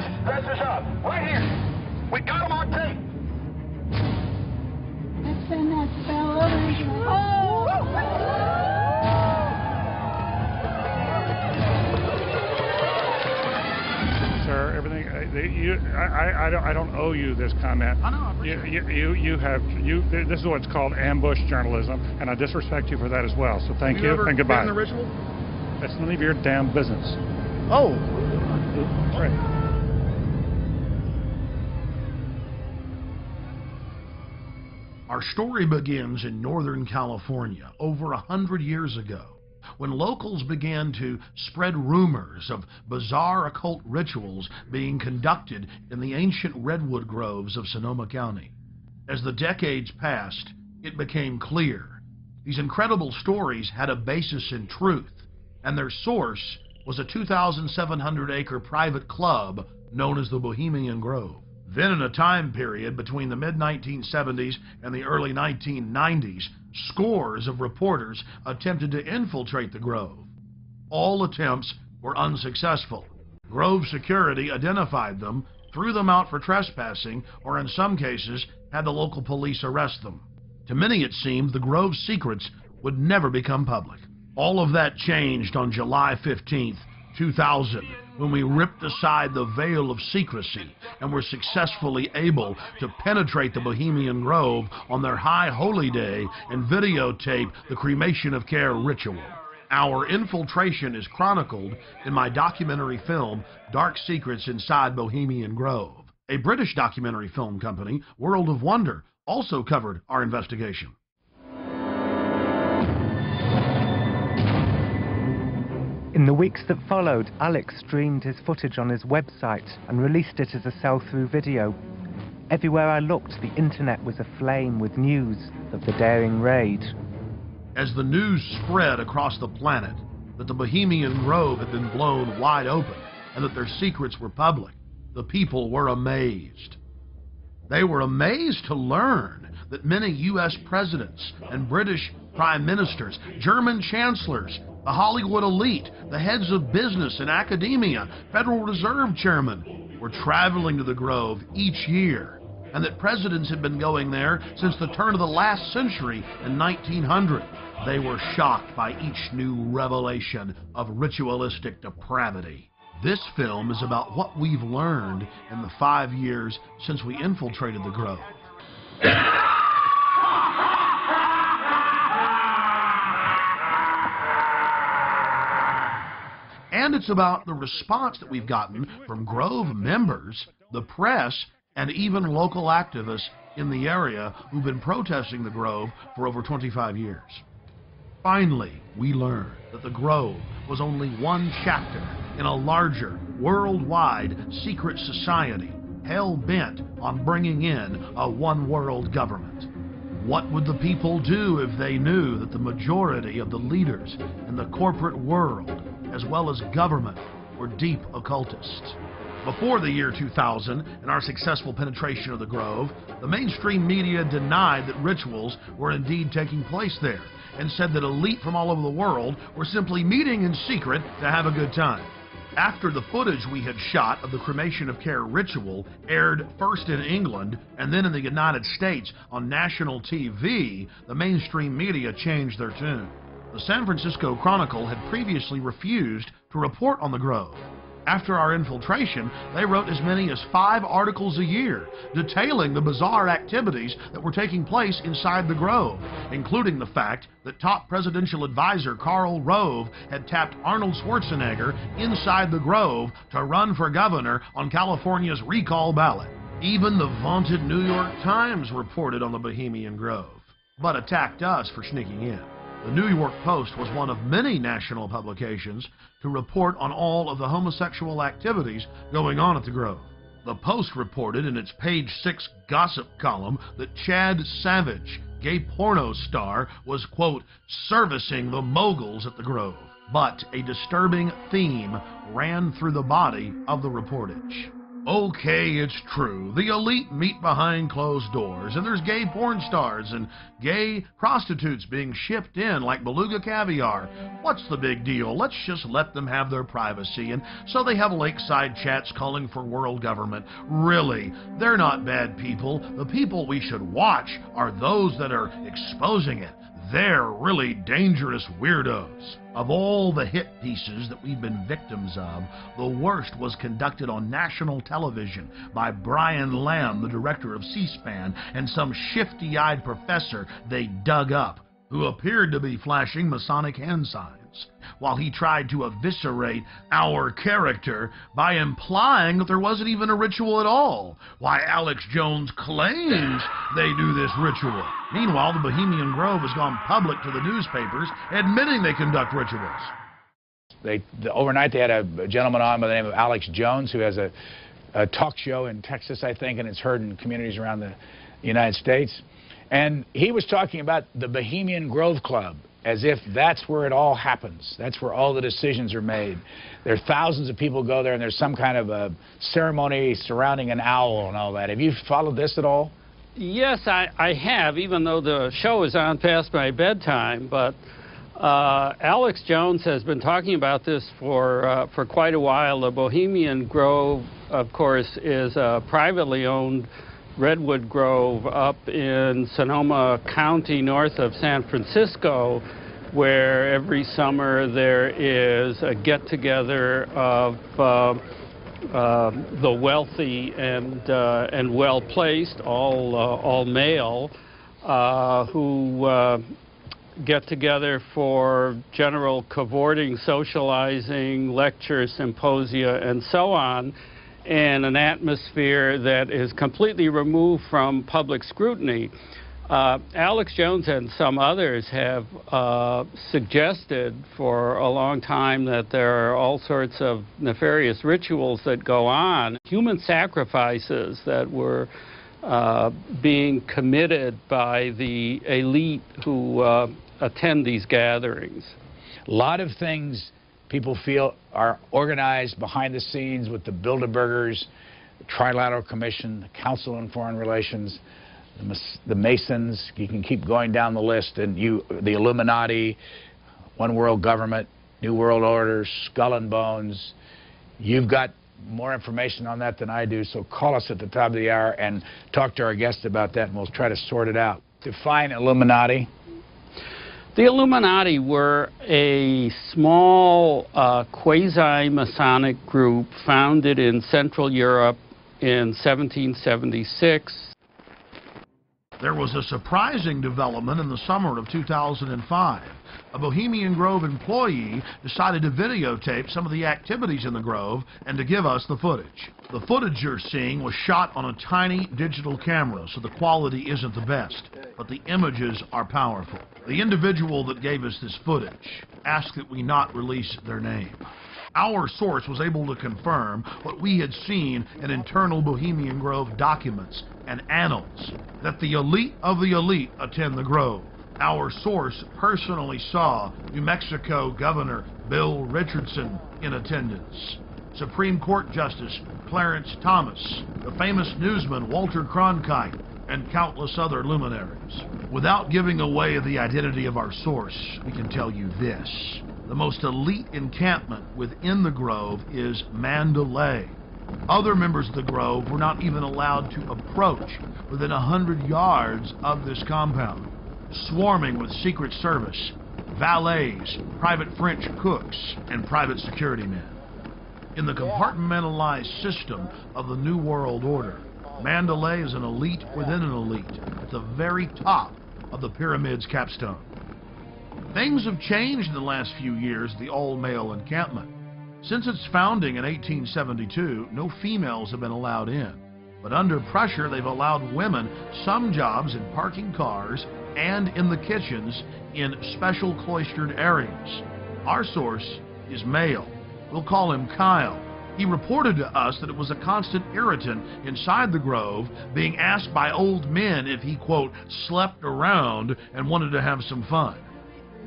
boys. Dressers up. Right here. We got them on tape. That's been that spell over. Oh! Sir, everything. I don't owe you this comment. I know. I appreciate it. This is what's called ambush journalism, and I disrespect you for that as well. So thank you and goodbye. Been in the ritual? That's none of your damn business. Oh. That's right. Our story begins in Northern California over 100 years ago, when locals began to spread rumors of bizarre occult rituals being conducted in the ancient redwood groves of Sonoma County. As the decades passed, it became clear these incredible stories had a basis in truth, and their source was a 2,700-acre private club known as the Bohemian Grove. Then, in a time period between the mid-1970s and the early 1990s, scores of reporters attempted to infiltrate the Grove. All attempts were unsuccessful. Grove security identified them, threw them out for trespassing, or in some cases, had the local police arrest them. To many, it seemed the Grove's secrets would never become public. All of that changed on July 15th, 2000, when we ripped aside the veil of secrecy and were successfully able to penetrate the Bohemian Grove on their high holy day and videotape the cremation of care ritual. Our infiltration is chronicled in my documentary film, Dark Secrets Inside Bohemian Grove. A British documentary film company, World of Wonder, also covered our investigation. In the weeks that followed, Alex streamed his footage on his website and released it as a sell-through video. Everywhere I looked, the internet was aflame with news of the daring raid. As the news spread across the planet that the Bohemian Grove had been blown wide open and that their secrets were public, the people were amazed. They were amazed to learn that many U.S. presidents and British prime ministers, German chancellors, the Hollywood elite, the heads of business and academia, Federal Reserve chairmen were traveling to the Grove each year, and that presidents had been going there since the turn of the last century in 1900. They were shocked by each new revelation of ritualistic depravity. This film is about what we've learned in the 5 years since we infiltrated the Grove. And it's about the response that we've gotten from Grove members, the press, and even local activists in the area who've been protesting the Grove for over 25 years. Finally, we learned that the Grove was only one chapter in a larger, worldwide secret society hell-bent on bringing in a one-world government. What would the people do if they knew that the majority of the leaders in the corporate world, as well as government, were deep occultists? Before the year 2000 and our successful penetration of the Grove, the mainstream media denied that rituals were indeed taking place there and said that elite from all over the world were simply meeting in secret to have a good time. After the footage we had shot of the cremation of care ritual aired first in England and then in the United States on national TV, the mainstream media changed their tune. The San Francisco Chronicle had previously refused to report on the Grove. After our infiltration, they wrote as many as 5 articles a year detailing the bizarre activities that were taking place inside the Grove, including the fact that top presidential advisor Karl Rove had tapped Arnold Schwarzenegger inside the Grove to run for governor on California's recall ballot. Even the vaunted New York Times reported on the Bohemian Grove, but attacked us for sneaking in. The New York Post was one of many national publications to report on all of the homosexual activities going on at the Grove. The Post reported in its page 6 gossip column that Chad Savage, gay porno star, was, quote, servicing the moguls at the Grove. But a disturbing theme ran through the body of the reportage. Okay, it's true. The elite meet behind closed doors, and there's gay porn stars and gay prostitutes being shipped in like beluga caviar. What's the big deal? Let's just let them have their privacy. And so they have lakeside chats calling for world government. Really, they're not bad people. The people we should watch are those that are exposing it. They're really dangerous weirdos. Of all the hit pieces that we've been victims of, the worst was conducted on national television by Brian Lamb, the director of C-SPAN, and some shifty-eyed professor they dug up, who appeared to be flashing Masonic hand signs, while he tried to eviscerate our character by implying that there wasn't even a ritual at all. Why, Alex Jones claims they do this ritual. Meanwhile, the Bohemian Grove has gone public to the newspapers, admitting they conduct rituals. Overnight, they had a gentleman on by the name of Alex Jones, who has a talk show in Texas, I think, and it's heard in communities around the United States. And he was talking about the Bohemian Grove Club, as if that's where it all happens. That's where all the decisions are made. There are thousands of people go there, and there's some kind of a ceremony surrounding an owl and all that. Have you followed this at all? Yes, I have, even though the show is on past my bedtime. But Alex Jones has been talking about this for quite a while. The Bohemian Grove, of course, is a privately owned redwood grove up in Sonoma County, north of San Francisco, where every summer there is a get-together of the wealthy and well-placed, all male, who get together for general cavorting, socializing, lectures, symposia, and so on, in an atmosphere that is completely removed from public scrutiny. Alex Jones and some others have suggested for a long time that there are all sorts of nefarious rituals that go on, human sacrifices that were being committed by the elite who attend these gatherings. A lot of things people feel are organized behind the scenes with the Bilderbergers, the Trilateral Commission, the Council on Foreign Relations, the Masons. You can keep going down the list, and the Illuminati, One World Government, New World Order, Skull and Bones. You've got more information on that than I do, so call us at the top of the hour and talk to our guests about that, and we'll try to sort it out. Define Illuminati. The Illuminati were a small quasi-Masonic group founded in Central Europe in 1776. There was a surprising development in the summer of 2005. A Bohemian Grove employee decided to videotape some of the activities in the Grove and to give us the footage. The footage you're seeing was shot on a tiny digital camera, so the quality isn't the best, but the images are powerful. The individual that gave us this footage asked that we not release their name. Our source was able to confirm what we had seen in internal Bohemian Grove documents and annals, that the elite of the elite attend the Grove. Our source personally saw New Mexico Governor Bill Richardson in attendance, Supreme Court Justice Clarence Thomas, the famous newsman Walter Cronkite, and countless other luminaries. Without giving away the identity of our source, we can tell you this. The most elite encampment within the Grove is Mandalay. Other members of the Grove were not even allowed to approach within 100 yards of this compound, swarming with Secret Service, valets, private French cooks, and private security men. In the compartmentalized system of the New World Order, Mandalay is an elite within an elite, at the very top of the pyramid's capstone. Things have changed in the last few years at the all-male encampment. Since its founding in 1872, no females have been allowed in. But under pressure, they've allowed women some jobs in parking cars and in the kitchens in special cloistered areas. Our source is male. We'll call him Kyle. He reported to us that it was a constant irritant inside the Grove, being asked by old men if he, quote, slept around and wanted to have some fun.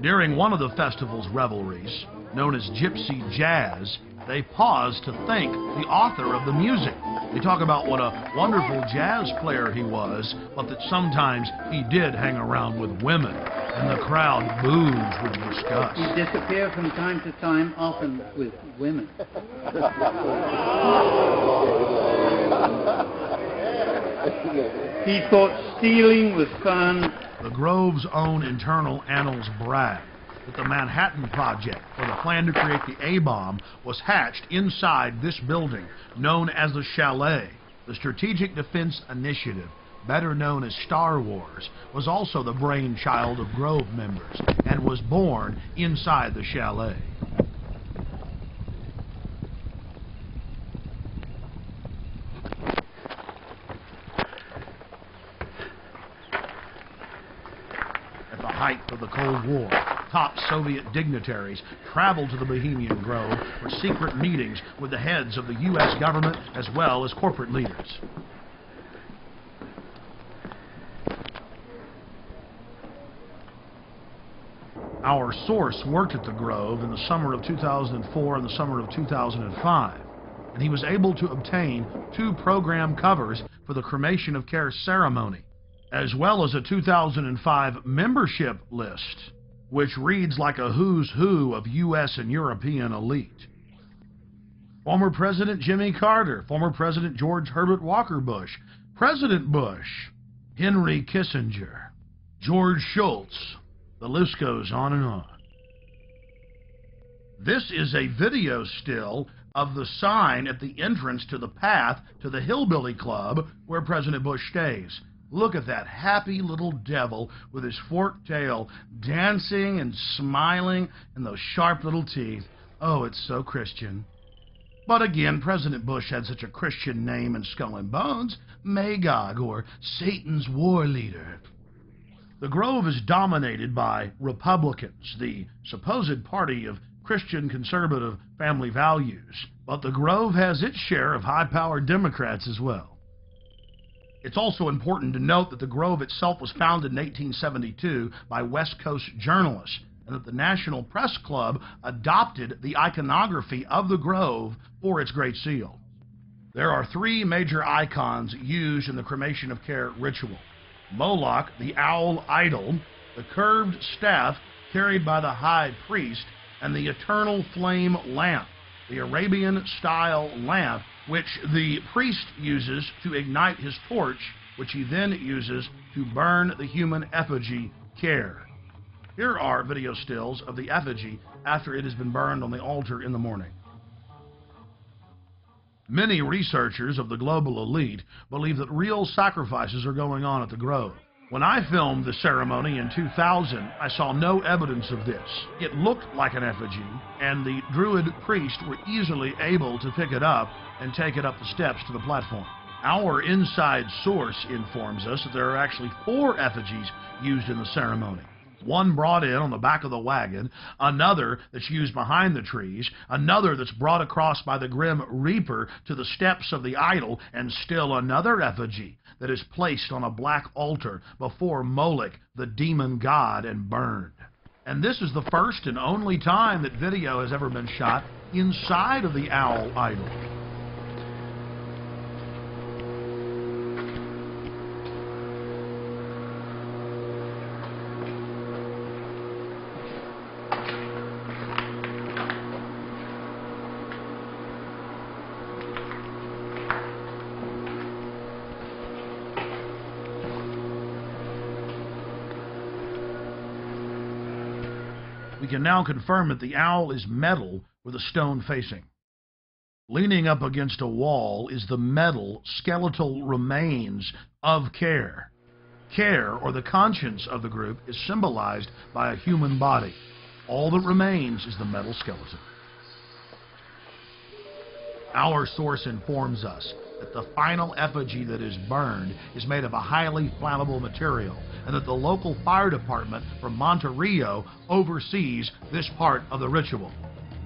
During one of the festival's revelries, known as Gypsy Jazz, They pause to thank the author of the music. They talk about what a wonderful jazz player he was, but that sometimes he did hang around with women, and the crowd boos with disgust. He disappeared from time to time, often with women. He thought stealing was fun. The Grove's own internal annals brag that the Manhattan Project, or the plan to create the A-bomb, was hatched inside this building, known as the Chalet. The Strategic Defense Initiative, better known as Star Wars, was also the brainchild of Grove members, and was born inside the Chalet. At the height of the Cold War, top Soviet dignitaries traveled to the Bohemian Grove for secret meetings with the heads of the U.S. government as well as corporate leaders. Our source worked at the Grove in the summer of 2004 and the summer of 2005, and he was able to obtain 2 program covers for the cremation of care ceremony, as well as a 2005 membership list, which reads like a who's who of U.S. and European elite. Former President Jimmy Carter, former President George Herbert Walker Bush, President Bush, Henry Kissinger, George Shultz. The list goes on and on. This is a video still of the sign at the entrance to the path to the Hillbilly Club where President Bush stays. Look at that happy little devil with his forked tail dancing and smiling and those sharp little teeth. Oh, it's so Christian. But again, President Bush had such a Christian name in Skull and Bones, Magog, or Satan's war leader. The Grove is dominated by Republicans, the supposed party of Christian conservative family values. But the Grove has its share of high-powered Democrats as well. It's also important to note that the Grove itself was founded in 1872 by West Coast journalists, and that the National Press Club adopted the iconography of the Grove for its Great Seal. There are 3 major icons used in the cremation of care ritual: Moloch, the owl idol, the curved staff carried by the high priest, and the eternal flame lamp, the Arabian-style lamp, which the priest uses to ignite his torch, which he then uses to burn the human effigy, Care. Here are video stills of the effigy after it has been burned on the altar in the morning. Many researchers of the global elite believe that real sacrifices are going on at the Grove. When I filmed the ceremony in 2000, I saw no evidence of this. It looked like an effigy, and the Druid priest were easily able to pick it up and take it up the steps to the platform. Our inside source informs us that there are actually 4 effigies used in the ceremony. One brought in on the back of the wagon, another that's used behind the trees, another that's brought across by the Grim Reaper to the steps of the idol, and still another effigy that is placed on a black altar before Moloch, the demon god, and burned. And this is the first and only time that video has ever been shot inside of the owl idol. We can now confirm that the owl is metal with a stone facing. Leaning up against a wall is the metal skeletal remains of Care. Care, or the conscience of the group, is symbolized by a human body. All that remains is the metal skeleton. Our source informs us that the final effigy that is burned is made of a highly flammable material, and that the local fire department from Monterrey oversees this part of the ritual.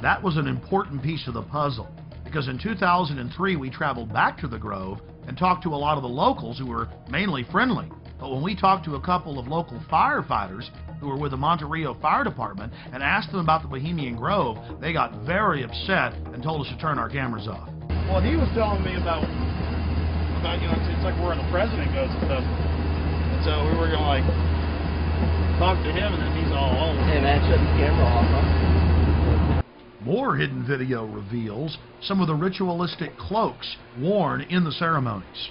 That was an important piece of the puzzle, because in 2003 we traveled back to the Grove and talked to a lot of the locals who were mainly friendly. But when we talked to a couple of local firefighters who were with the Monterey Fire Department and asked them about the Bohemian Grove, they got very upset and told us to turn our cameras off. Well, he was telling me about it's like where the president goes and stuff. And so we were going to, talk to him, and then he's all over. Hey, man, shut the camera off, huh? More hidden video reveals some of the ritualistic cloaks worn in the ceremonies.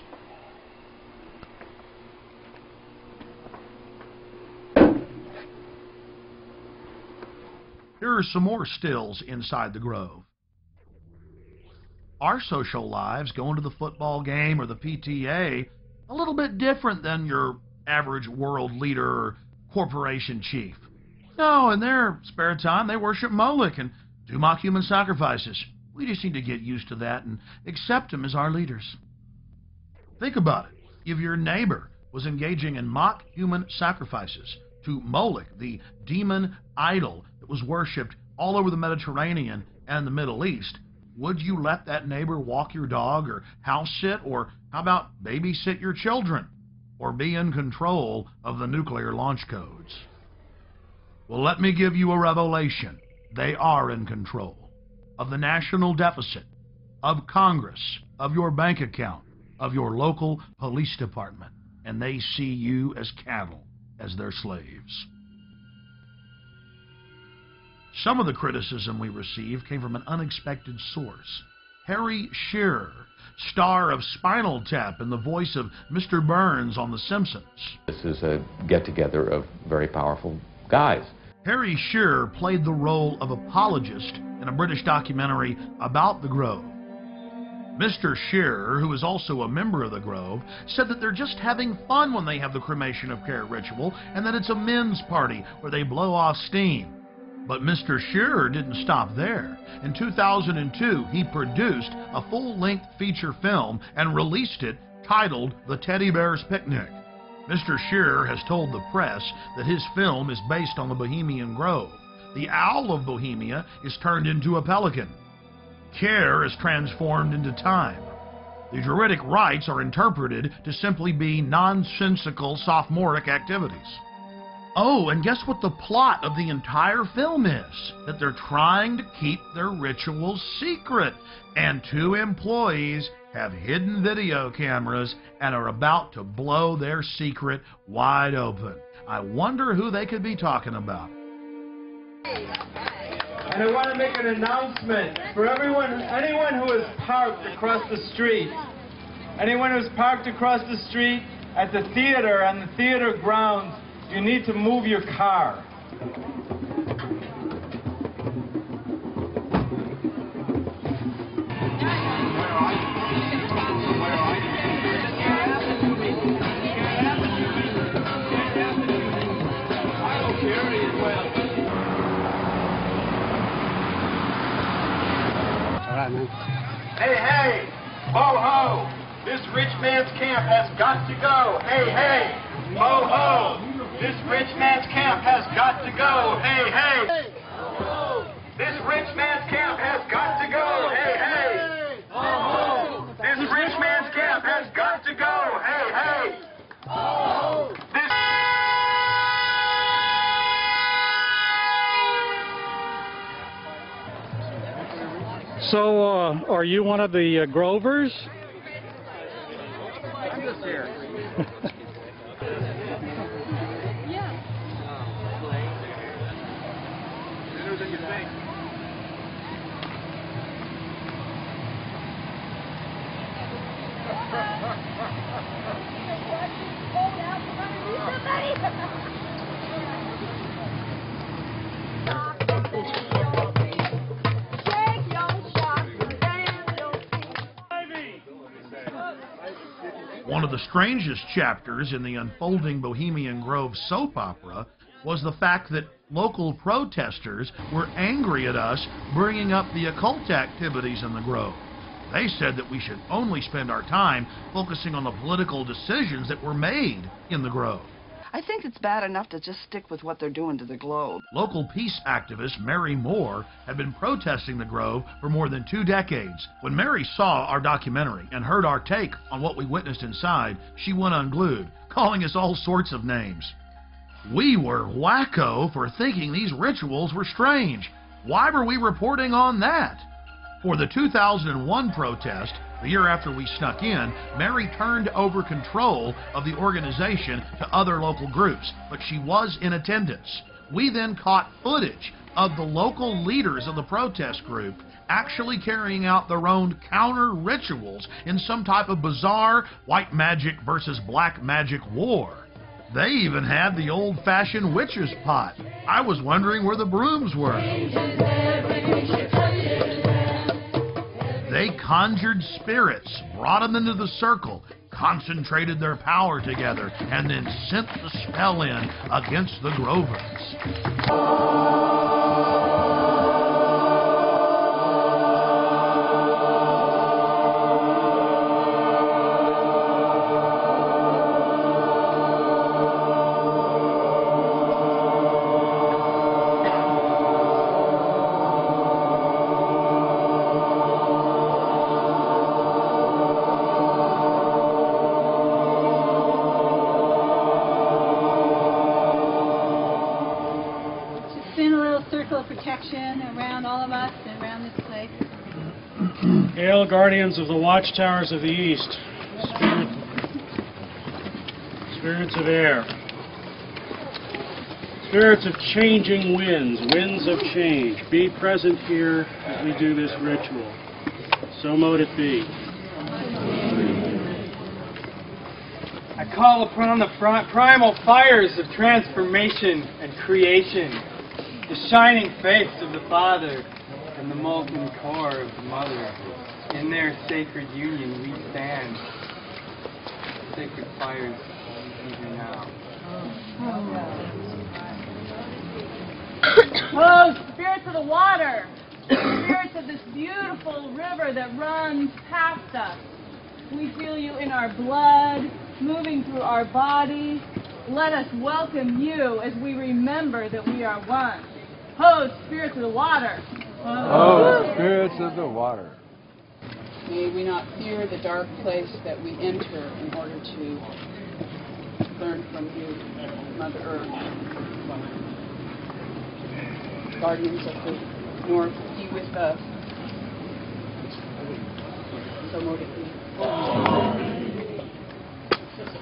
Here are some more stills inside the Grove. Our social lives, going to the football game or the PTA, a little bit different than your average world leader or corporation chief. No, in their spare time, they worship Moloch and do mock human sacrifices. We just need to get used to that and accept them as our leaders. Think about it. If your neighbor was engaging in mock human sacrifices to Moloch, the demon idol that was worshipped all over the Mediterranean and the Middle East, would you let that neighbor walk your dog or house sit, or how about babysit your children, or be in control of the nuclear launch codes? Well, let me give you a revelation. They are in control of the national deficit, of Congress, of your bank account, of your local police department, and they see you as cattle, as their slaves. Some of the criticism we received came from an unexpected source. Harry Shearer, star of Spinal Tap and the voice of Mr. Burns on The Simpsons. This is a get-together of very powerful guys. Harry Shearer played the role of apologist in a British documentary about the Grove. Mr. Shearer, who is also a member of the Grove, said that they're just having fun when they have the cremation of care ritual, and that it's a men's party where they blow off steam. But Mr. Shearer didn't stop there. In 2002, he produced a full-length feature film and released it titled The Teddy Bear's Picnic. Mr. Shearer has told the press that his film is based on the Bohemian Grove. The owl of Bohemia is turned into a pelican. Care is transformed into time. The Druidic rites are interpreted to simply be nonsensical sophomoric activities. Oh, and guess what the plot of the entire film is? That they're trying to keep their rituals secret. And 2 employees have hidden video cameras and are about to blow their secret wide open. I wonder who they could be talking about. And I want to make an announcement for anyone who is parked across the street. Anyone who's parked across the street at the theater, on the theater grounds, you need to move your car. Hey, hey! Ho, ho! This rich man's camp has got to go! Hey, hey! Ho, ho! This rich man's camp has got to go! Hey, hey! This rich man's camp has got to go! Hey, hey! This rich man's camp has got to go! Hey, hey! So, are you one of the Grovers? I'm just here. Sooner than you think. One of the strangest chapters in the unfolding Bohemian Grove soap opera was the fact that local protesters were angry at us bringing up the occult activities in the Grove. They said that we should only spend our time focusing on the political decisions that were made in the Grove. I think it's bad enough to just stick with what they're doing to the Globe. Local peace activist Mary Moore had been protesting the Grove for more than 2 decades. When Mary saw our documentary and heard our take on what we witnessed inside, she went unglued. calling us all sorts of names. We were wacko for thinking these rituals were strange. Why were we reporting on that? For the 2001 protest, the year after we snuck in, Mary turned over control of the organization to other local groups, but she was in attendance. We then caught footage of the local leaders of the protest group actually carrying out their own counter rituals in some type of bizarre white magic versus black magic war. They even had the old-fashioned witch's pot. I was wondering where the brooms were. They conjured spirits, brought them into the circle, concentrated their power together, and then sent the spell in against the Grovers. Around all of us and around this place. Hail, guardians of the watchtowers of the east, spirits of air, spirits of changing winds, winds of change, be present here as we do this ritual. So mote it be. I call upon the primal fires of transformation and creation, the shining face of the Father and the molten core of the Mother. In their sacred union we stand. Sacred fires even now. Oh, spirits of the water! Spirits of this beautiful river that runs past us. We feel you in our blood, moving through our body. Let us welcome you as we remember that we are one. Ho, spirits of the water! Oh, spirits of the water! May we not fear the dark place that we enter in order to learn from you, Mother Earth. Guardians of the North, be with us. So mote it be.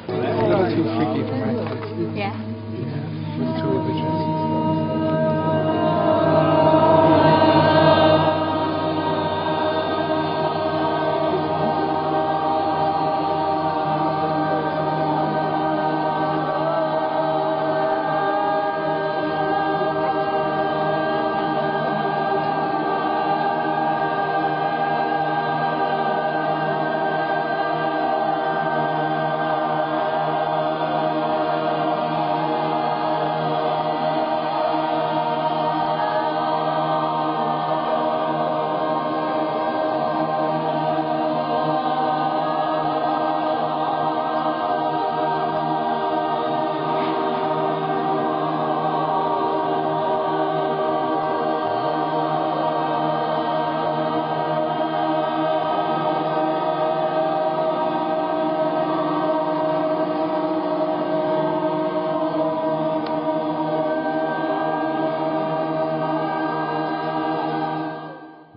A little too freaky for my taste. Yeah. A little too religious.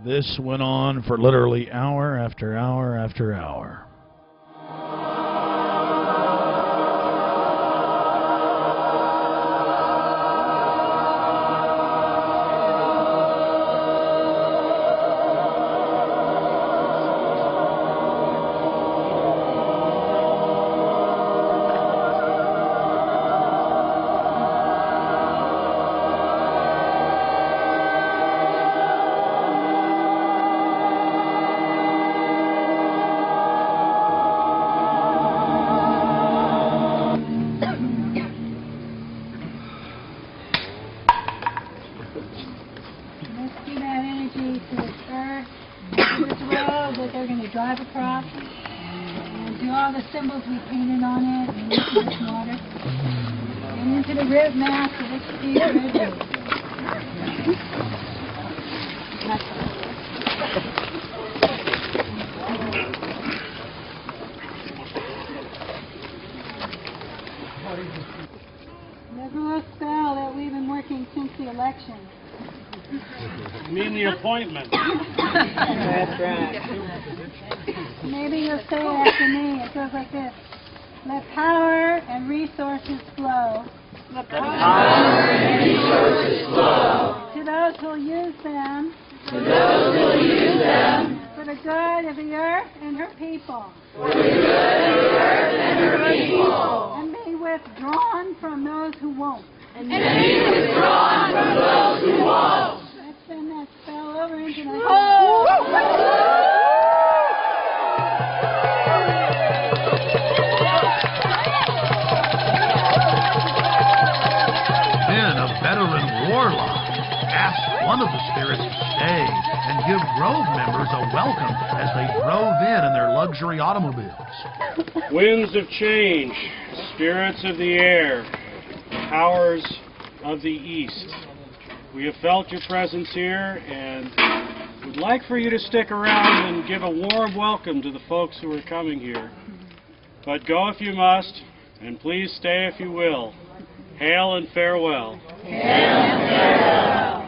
This went on for literally hour after hour after hour. Drive across and do all the symbols we painted on it and into this water and into the rib mass of this theater. appointment. That's right. Maybe you'll say it after me. It goes like this. Let power and resources flow. Let power and resources flow. To those who will use them. To those who will use them. For the good of the earth and her people. For the good of the earth and her people. And be withdrawn from those who won't. And be withdrawn from those who won't. Let's send that spell over into the Then a veteran warlock asked one of the spirits to stay and give Grove members a welcome as they drove in their luxury automobiles. Winds of change, spirits of the air, powers of the east. We have felt your presence here and would like for you to stick around and give a warm welcome to the folks who are coming here. But go if you must, and please stay if you will. Hail and farewell. Hail and farewell.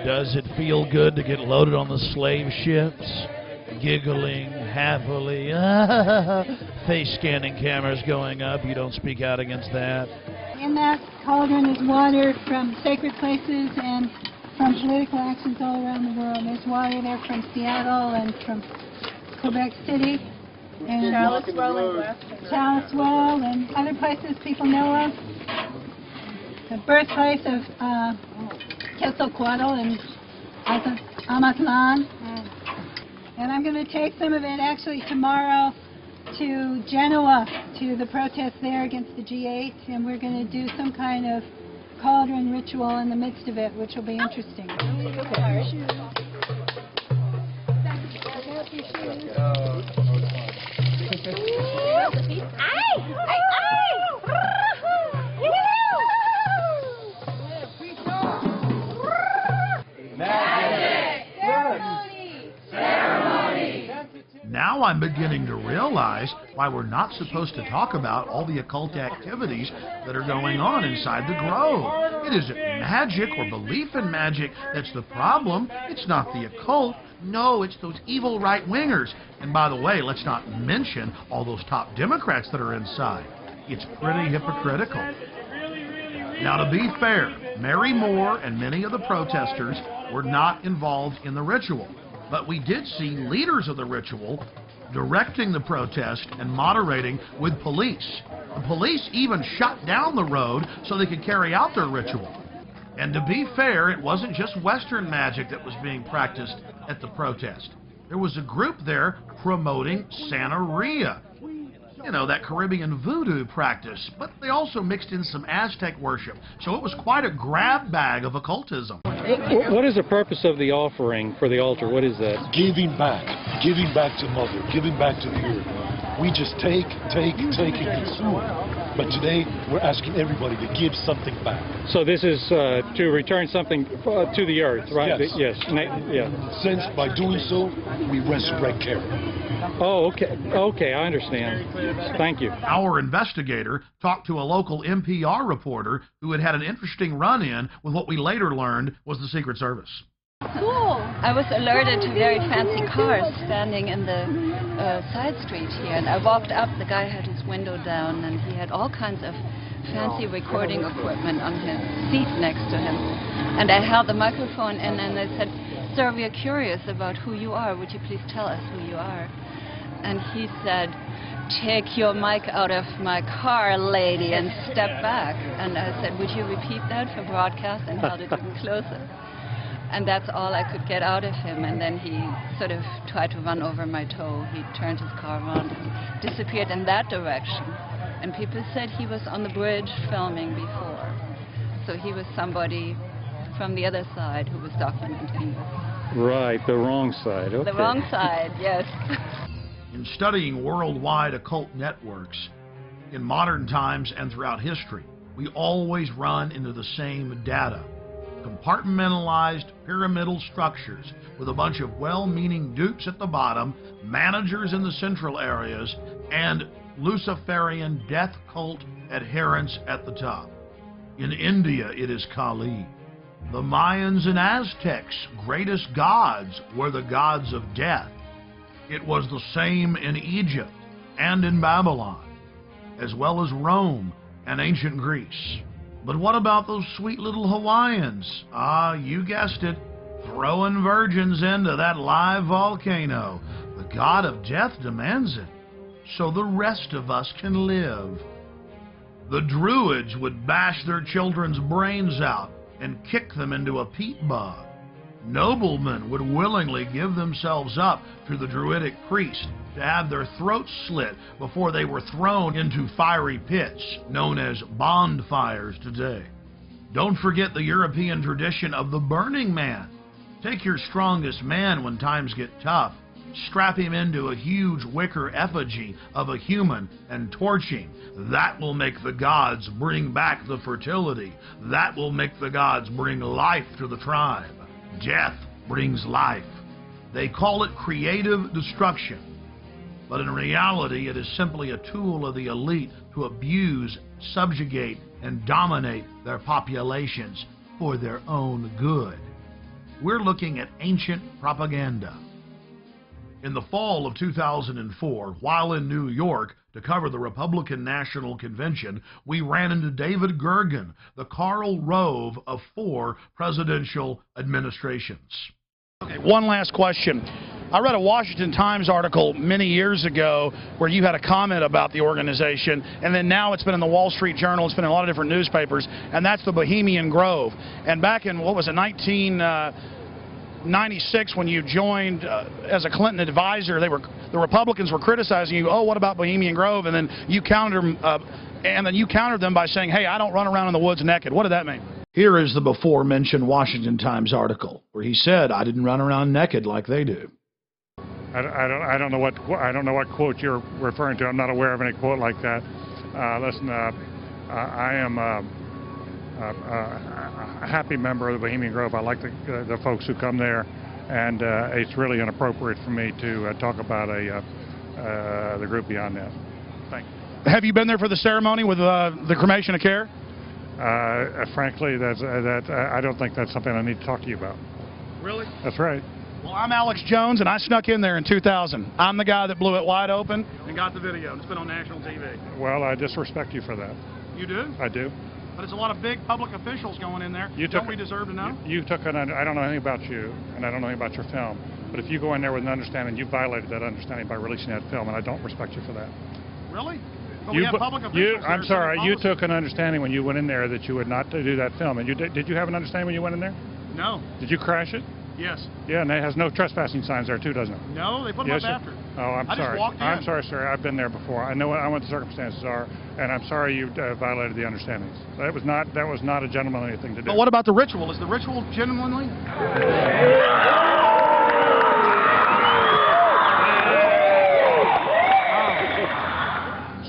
Does it feel good to get loaded on the slave ships? Giggling happily. Face scanning cameras going up. You don't speak out against that. In that cauldron is water from sacred places and from political actions all around the world. There's water there from Seattle and from Quebec City and Charlottesville and other places people know of. The birthplace of Quetzalcoatl and Amazon. And I'm going to take some of it actually tomorrow to Genoa, to the protest there against the G8, and we're going to do some kind of cauldron ritual in the midst of it, which will be interesting. Now I'm beginning to realize why we're not supposed to talk about all the occult activities that are going on inside the Grove. It isn't magic or belief in magic that's the problem. It's not the occult. No, it's those evil right-wingers. And by the way, let's not mention all those top Democrats that are inside. It's pretty hypocritical. Now, to be fair, Mary Moore and many of the protesters were not involved in the ritual. But we did see leaders of the ritual directing the protest and moderating with police. The police even shut down the road so they could carry out their ritual. And to be fair, it wasn't just Western magic that was being practiced at the protest. There was a group there promoting Santeria. You know, that Caribbean voodoo practice, but they also mixed in some Aztec worship. So it was quite a grab bag of occultism. What is the purpose of the offering for the altar? What is that? Giving back to Mother, giving back to the earth. We just take, and consume. But today, we're asking everybody to give something back. So this is to return something to the earth, right? Yes. Yeah. Since by doing so, we resurrect Karen. Oh, okay, I understand. Thank you. Our investigator talked to a local NPR reporter who had had an interesting run-in with what we later learned was the Secret Service. Cool. I was alerted to very fancy cars standing in the side street here, and I walked up. The guy had his window down, and he had all kinds of fancy recording equipment on his seat next to him. And I held the microphone in, and I said, "Sir, we are curious about who you are. Would you please tell us who you are?" And he said, "Take your mic out of my car, lady, and step back." And I said, "Would you repeat that for broadcast?" And held it even closer. And that's all I could get out of him. And then he sort of tried to run over my toe. He turned his car around and disappeared in that direction. And people said he was on the bridge filming before. So he was somebody from the other side who was documenting this. Right, the wrong side. Okay. The wrong side, yes. In studying worldwide occult networks, in modern times and throughout history, we always run into the same data. Compartmentalized pyramidal structures with a bunch of well-meaning dupes at the bottom, managers in the central areas, and Luciferian death cult adherents at the top. In India, it is Kali. The Mayans and Aztecs' greatest gods were the gods of death. It was the same in Egypt and in Babylon, as well as Rome and ancient Greece. But what about those sweet little Hawaiians? Ah, you guessed it, throwing virgins into that live volcano. The god of death demands it, so the rest of us can live. The Druids would bash their children's brains out and kick them into a peat bog. Noblemen would willingly give themselves up to the Druidic priest to have their throats slit before they were thrown into fiery pits, known as bonfires today. Don't forget the European tradition of the Burning Man. Take your strongest man when times get tough, strap him into a huge wicker effigy of a human and torch him. That will make the gods bring back the fertility. That will make the gods bring life to the tribe. Death brings life. They call it creative destruction, but in reality it is simply a tool of the elite to abuse, subjugate, and dominate their populations for their own good. We're looking at ancient propaganda. In the fall of 2004, while in New York to cover the Republican National Convention, we ran into David Gergen, the Karl Rove of 4 presidential administrations. Okay, one last question. I read a Washington Times article many years ago where you had a comment about the organization, and then now it's been in the Wall Street Journal, it's been in a lot of different newspapers, and that's the Bohemian Grove. And back in, what was it, 1996, when you joined as a Clinton advisor, the Republicans were criticizing you. Oh, what about Bohemian Grove? And then you countered them by saying, "Hey, I don't run around in the woods naked." What did that mean? Here is the before-mentioned Washington Times article where he said, "I didn't run around naked like they do." I don't know what quote you're referring to. I'm not aware of any quote like that. Listen, I am a happy member of the Bohemian Grove. I like the folks who come there, and it's really inappropriate for me to talk about the group beyond that. Thank you. Have you been there for the ceremony with the cremation of care? Frankly, I don't think that's something I need to talk to you about. Really? That's right. Well, I'm Alex Jones, and I snuck in there in 2000. I'm the guy that blew it wide open and got the video. It's been on national TV. Well, I disrespect you for that. You do? I do. But it's a lot of big public officials going in there. Don't we deserve to know? I don't know anything about you, and I don't know anything about your film. But if you go in there with an understanding, you violated that understanding by releasing that film, and I don't respect you for that. Really? But we have public officials. I'm sorry. You took an understanding when you went in there that you would not do that film. And did you have an understanding when you went in there? No. Did you crash it? Yes. Yeah, and it has no trespassing signs there too, doesn't it? No, they put them up after. Oh, I'm sorry. Just walked in. I'm sorry, sir. I've been there before. I know what the circumstances are, and I'm sorry you violated the understandings. That was not a gentlemanly thing to do. But what about the ritual? Is the ritual gentlemanly?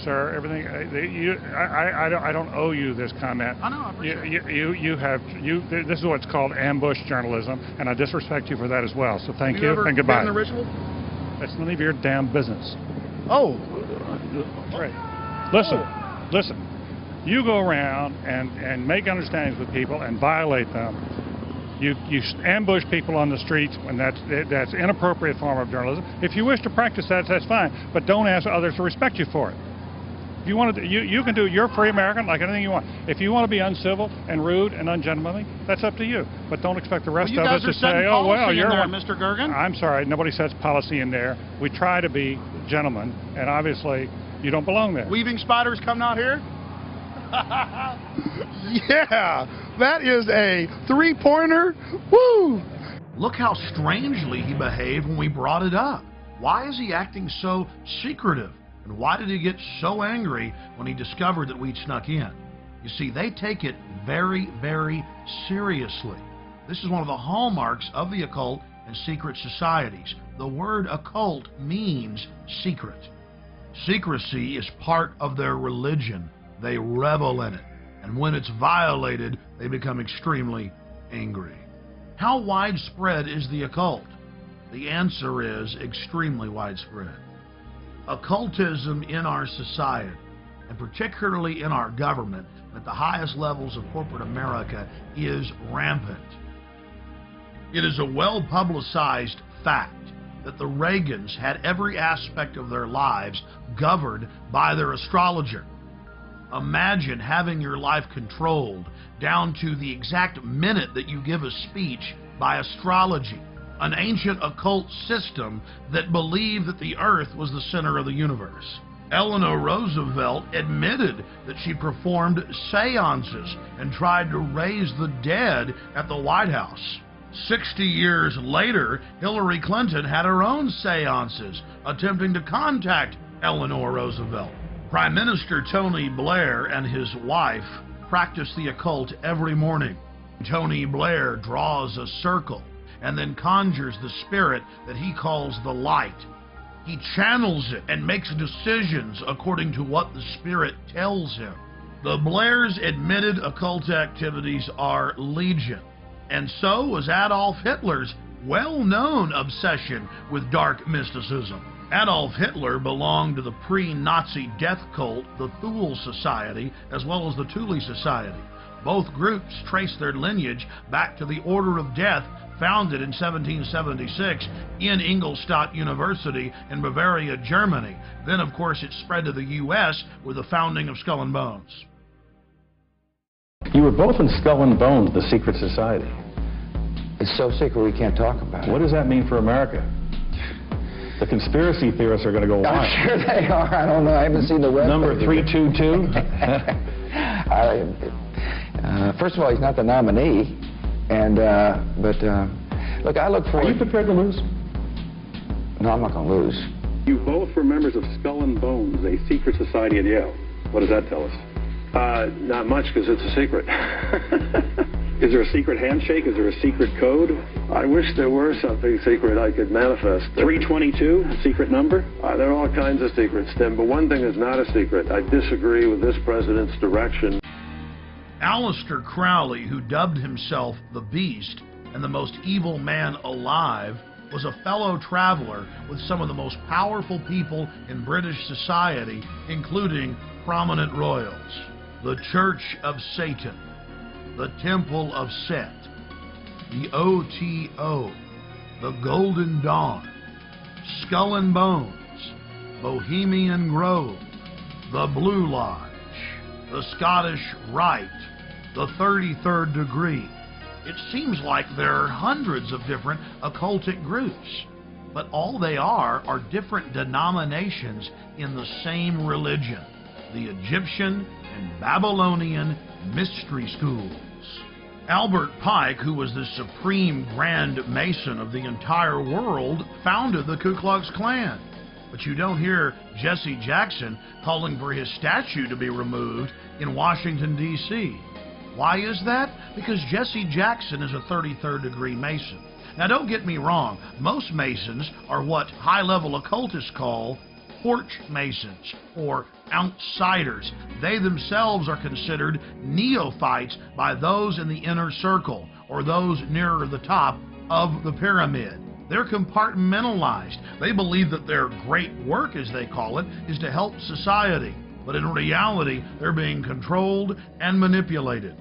Sir, everything. I don't owe you this comment. I know. I appreciate it. This is what's called ambush journalism, and I disrespect you for that as well. So thank you and Have goodbye. you ever been in the ritual? That's none of your damn business. Oh. That's right. Listen. You go around and make understandings with people and violate them. You ambush people on the streets, and that's inappropriate form of journalism. If you wish to practice that, that's fine, but don't ask others to respect you for it. If you want to, you can do. You're a free American, like anything you want. If you want to be uncivil and rude and ungentlemanly, that's up to you. But don't expect the rest of us to say, "Oh well, you're there, Mr. Gergen." I'm sorry, nobody sets policy in there. We try to be gentlemen, and obviously you don't belong there. Weaving spiders come out here. Yeah, that is a 3-pointer. Woo! Look how strangely he behaved when we brought it up. Why is he acting so secretive? And why did he get so angry when he discovered that we'd snuck in? You see, they take it very, very seriously. This is one of the hallmarks of the occult and secret societies. The word occult means secret. Secrecy is part of their religion. They revel in it. And when it's violated, they become extremely angry. How widespread is the occult? The answer is extremely widespread. Occultism in our society, and particularly in our government, at the highest levels of corporate America, is rampant. It is a well-publicized fact that the Reagans had every aspect of their lives governed by their astrologer. Imagine having your life controlled down to the exact minute that you give a speech by astrology, an ancient occult system that believed that the earth was the center of the universe. Eleanor Roosevelt admitted that she performed seances and tried to raise the dead at the White House. 60 years later, Hillary Clinton had her own seances attempting to contact Eleanor Roosevelt. Prime Minister Tony Blair and his wife practice the occult every morning. Tony Blair draws a circle and then conjures the spirit that he calls the light. He channels it and makes decisions according to what the spirit tells him. The Blairs' admitted occult activities are legion, and so was Adolf Hitler's well-known obsession with dark mysticism. Adolf Hitler belonged to the pre-Nazi death cult, the Thule Society, as well as the Thule Society. Both groups trace their lineage back to the Order of Death, founded in 1776 in Ingolstadt University in Bavaria, Germany. Then, of course, it spread to the U.S. with the founding of Skull and Bones. You were both in Skull and Bones, the secret society. It's so secret we can't talk about it. What does that mean for America? The conspiracy theorists are going to go wild. I'm sure they are. I don't know. I haven't seen the web. Number 322? First of all, he's not the nominee. And, look, I look forward... Are you prepared to lose? No, I'm not going to lose. You both were members of Skull and Bones, a secret society at Yale. What does that tell us? Not much, because it's a secret. Is there a secret handshake? Is there a secret code? I wish there were something secret I could manifest. 322, a secret number? There are all kinds of secrets, Tim, but one thing is not a secret. I disagree with this president's direction. Aleister Crowley, who dubbed himself the Beast and the most evil man alive, was a fellow traveler with some of the most powerful people in British society, including prominent royals. The Church of Satan, the Temple of Set, the OTO, the Golden Dawn, Skull and Bones, Bohemian Grove, the Blue Lodge, the Scottish Rite, the 33rd Degree. It seems like there are hundreds of different occultic groups, but all they are different denominations in the same religion, the Egyptian and Babylonian mystery schools. Albert Pike, who was the supreme Grand Mason of the entire world, founded the Ku Klux Klan. But you don't hear Jesse Jackson calling for his statue to be removed in Washington, D.C. Why is that? Because Jesse Jackson is a 33rd degree Mason. Now, don't get me wrong. Most Masons are what high-level occultists call porch Masons, or outsiders. They themselves are considered neophytes by those in the inner circle, or those nearer the top of the pyramid. They're compartmentalized. They believe that their great work, as they call it, is to help society. But in reality, they're being controlled and manipulated.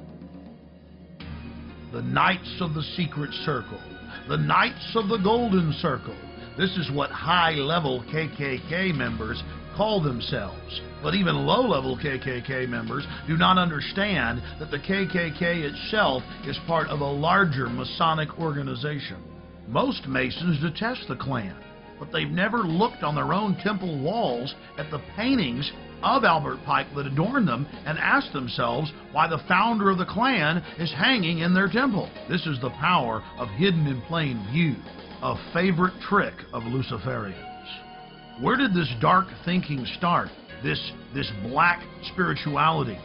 The Knights of the Secret Circle, the Knights of the Golden Circle. This is what high-level KKK members call themselves. But even low-level KKK members do not understand that the KKK itself is part of a larger Masonic organization. Most Masons detest the Klan, but they've never looked on their own temple walls at the paintings of Albert Pike that adorn them and asked themselves why the founder of the Klan is hanging in their temple. This is the power of hidden in plain view, a favorite trick of Luciferians. Where did this dark thinking start? This black spirituality?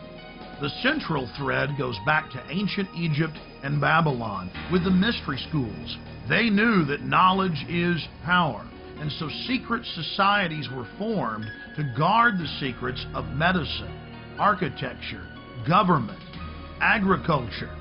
The central thread goes back to ancient Egypt and Babylon with the mystery schools. They knew that knowledge is power, and so secret societies were formed to guard the secrets of medicine, architecture, government, agriculture.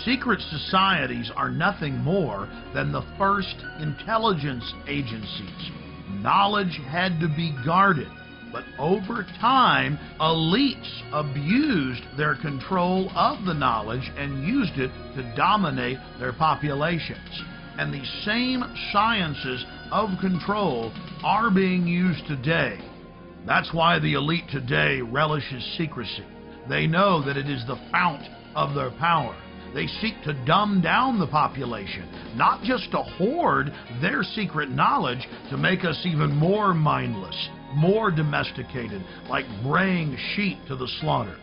Secret societies are nothing more than the first intelligence agencies. Knowledge had to be guarded, but over time, elites abused their control of the knowledge and used it to dominate their populations. And these same sciences of control are being used today. That's why the elite today relishes secrecy. They know that it is the fount of their power. They seek to dumb down the population, not just to hoard their secret knowledge to make us even more mindless, more domesticated, like braying sheep to the slaughter.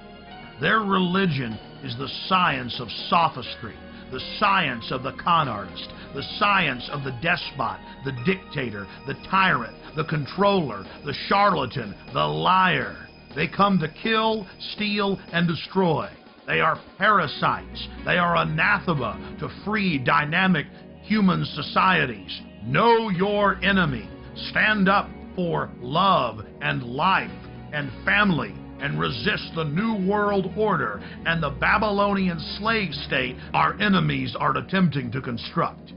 Their religion is the science of sophistry, the science of the con artist, the science of the despot, the dictator, the tyrant, the controller, the charlatan, the liar. They come to kill, steal, and destroy. They are parasites. They are anathema to free, dynamic human societies. Know your enemy. Stand up for love and life and family and resist the New World Order and the Babylonian slave state our enemies are attempting to construct.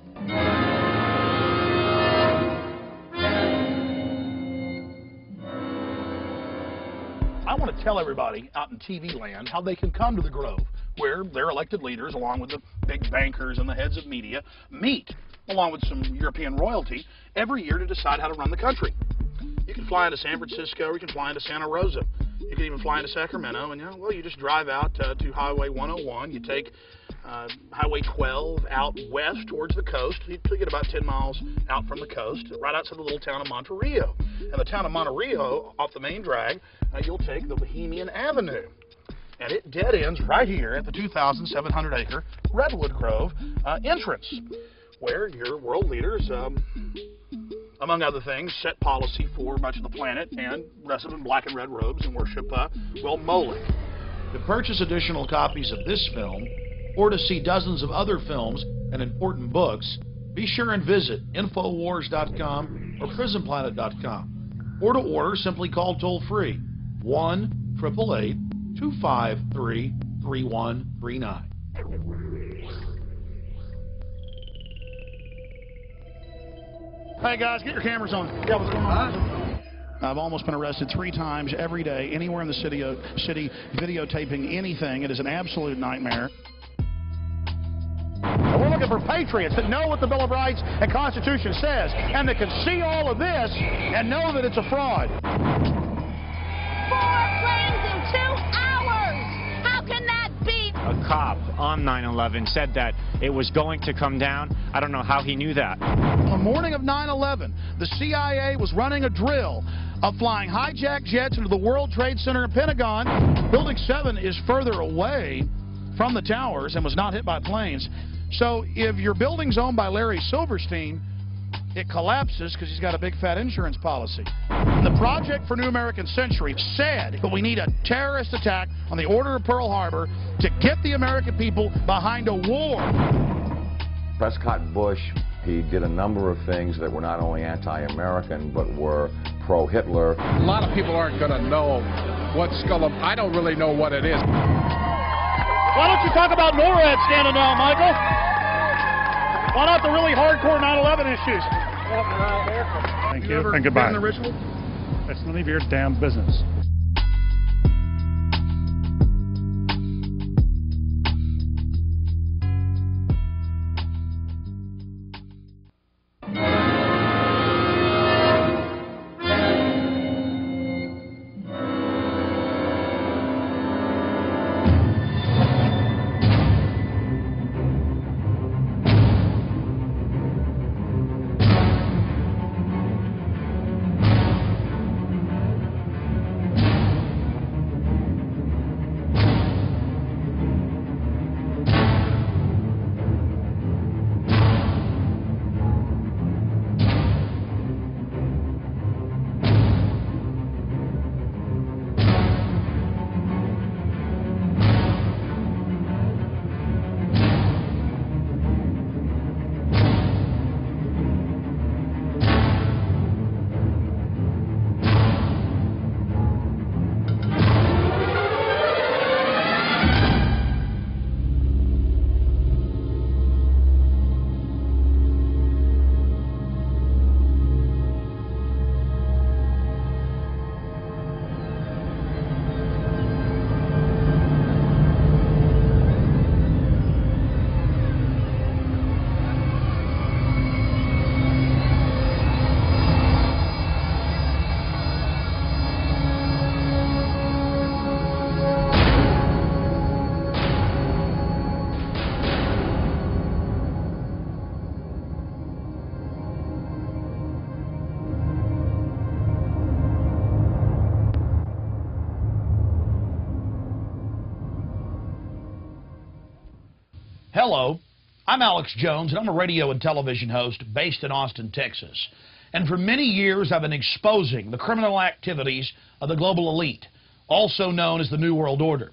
I want to tell everybody out in TV land how they can come to the Grove, where their elected leaders, along with the big bankers and the heads of media, meet, along with some European royalty, every year to decide how to run the country. You can fly into San Francisco, or you can fly into Santa Rosa. You can even fly into Sacramento, and you just drive out to Highway 101. You take Highway 12 out west towards the coast. You get about 10 miles out from the coast, right outside the little town of Monterey. And the town of Monterey, off the main drag, you'll take the Bohemian Avenue. And it dead ends right here at the 2,700-acre Redwood Grove entrance, where your world leaders, among other things, set policy for much of the planet and dress up in black and red robes and worship, Moloch. To purchase additional copies of this film, or to see dozens of other films and important books, be sure and visit Infowars.com or PrisonPlanet.com. Or to order, simply call toll-free 1-888-253-3139. Hey guys, get your cameras on. Yeah, what's going on? I've almost been arrested 3 times every day, anywhere in the city, videotaping anything. It is an absolute nightmare. And we're looking for patriots that know what the Bill of Rights and Constitution says, and that can see all of this and know that it's a fraud. 4 planes in 2 hours! How can that be? A cop on 9/11 said that it was going to come down. I don't know how he knew that. On the morning of 9/11, the CIA was running a drill of flying hijacked jets into the World Trade Center and Pentagon. Building 7 is further away from the towers and was not hit by planes. So if your building's owned by Larry Silverstein, it collapses because he's got a big fat insurance policy. The Project for New American Century said that we need a terrorist attack on the Order of Pearl Harbor to get the American people behind a war. Prescott Bush, he did a number of things that were not only anti-American, but were pro-Hitler. A lot of people aren't going to know what I don't really know what it is. Why don't you talk about NORAD standing now, Michael? Why not the really hardcore 9/11 issues? Thank you, and goodbye. The ritual? That's none of your damn business. Hello, I'm Alex Jones, and I'm a radio and television host based in Austin, Texas. And for many years, I've been exposing the criminal activities of the global elite, also known as the New World Order.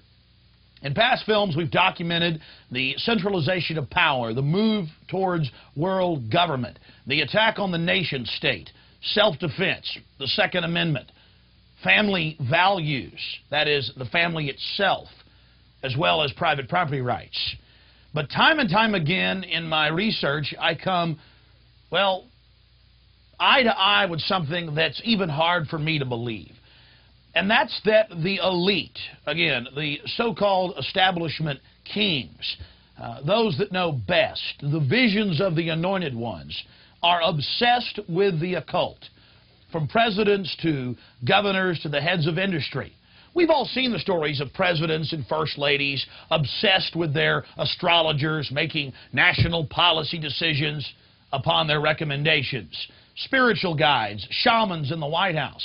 In past films, we've documented the centralization of power, the move towards world government, the attack on the nation state, self-defense, the Second Amendment, family values, that is, the family itself, as well as private property rights. But time and time again in my research, I come, well, eye to eye with something that's even hard for me to believe. And that's that the elite, again, the so-called establishment kings, those that know best, the visions of the anointed ones, are obsessed with the occult, from presidents to governors to the heads of industry. We've all seen the stories of presidents and first ladies obsessed with their astrologers, making national policy decisions upon their recommendations, spiritual guides, shamans in the White House.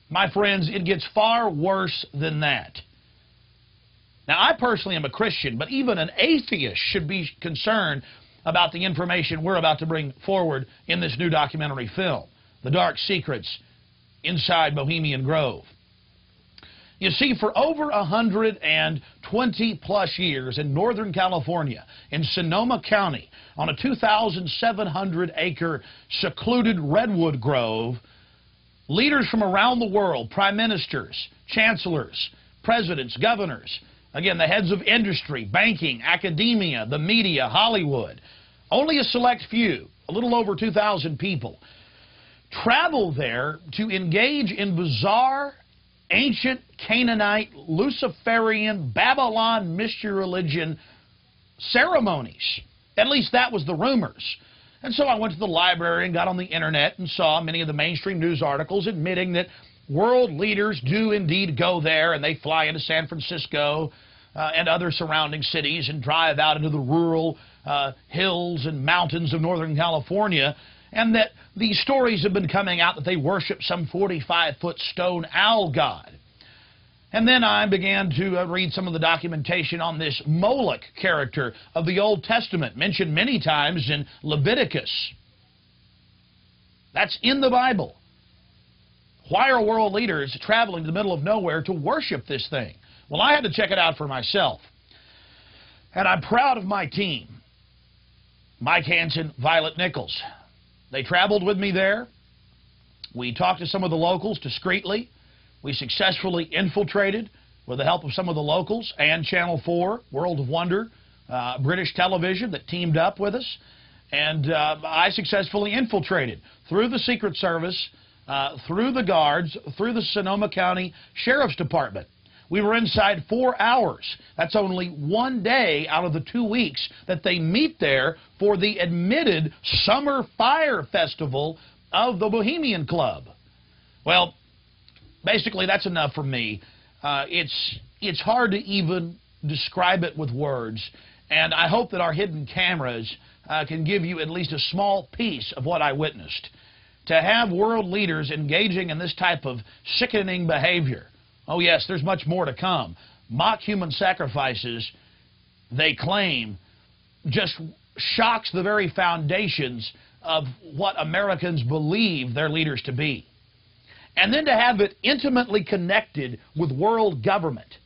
My friends, it gets far worse than that. Now, I personally am a Christian, but even an atheist should be concerned about the information we're about to bring forward in this new documentary film, The Dark Secrets Inside Bohemian Grove. You see, for over 120-plus years in Northern California, in Sonoma County, on a 2,700-acre secluded redwood grove, leaders from around the world, prime ministers, chancellors, presidents, governors, again, the heads of industry, banking, academia, the media, Hollywood, only a select few, a little over 2,000 people, travel there to engage in bizarre, ancient Canaanite, Luciferian, Babylon mystery religion ceremonies. At least that was the rumors. And so I went to the library and got on the internet and saw many of the mainstream news articles admitting that world leaders do indeed go there, and they fly into San Francisco and other surrounding cities and drive out into the rural hills and mountains of Northern California, and that these stories have been coming out that they worship some 45-foot stone owl god. And then I began to read some of the documentation on this Moloch character of the Old Testament, mentioned many times in Leviticus. That's in the Bible. Why are world leaders traveling to the middle of nowhere to worship this thing? Well, I had to check it out for myself. And I'm proud of my team. Mike Hansen, Violet Nichols. They traveled with me there. We talked to some of the locals discreetly. We successfully infiltrated, with the help of some of the locals, and Channel 4, World of Wonder, British television that teamed up with us. And I successfully infiltrated through the Secret Service, through the guards, through the Sonoma County Sheriff's Department. We were inside 4 hours. That's only 1 day out of the 2 weeks that they meet there for the admitted Summer Fire Festival of the Bohemian Club. Well, basically, that's enough for me. It's hard to even describe it with words, and I hope that our hidden cameras can give you at least a small piece of what I witnessed. To have world leaders engaging in this type of sickening behavior, oh yes, there's much more to come. Mock human sacrifices, they claim, just shocks the very foundations of what Americans believe their leaders to be. And then to have it intimately connected with world government.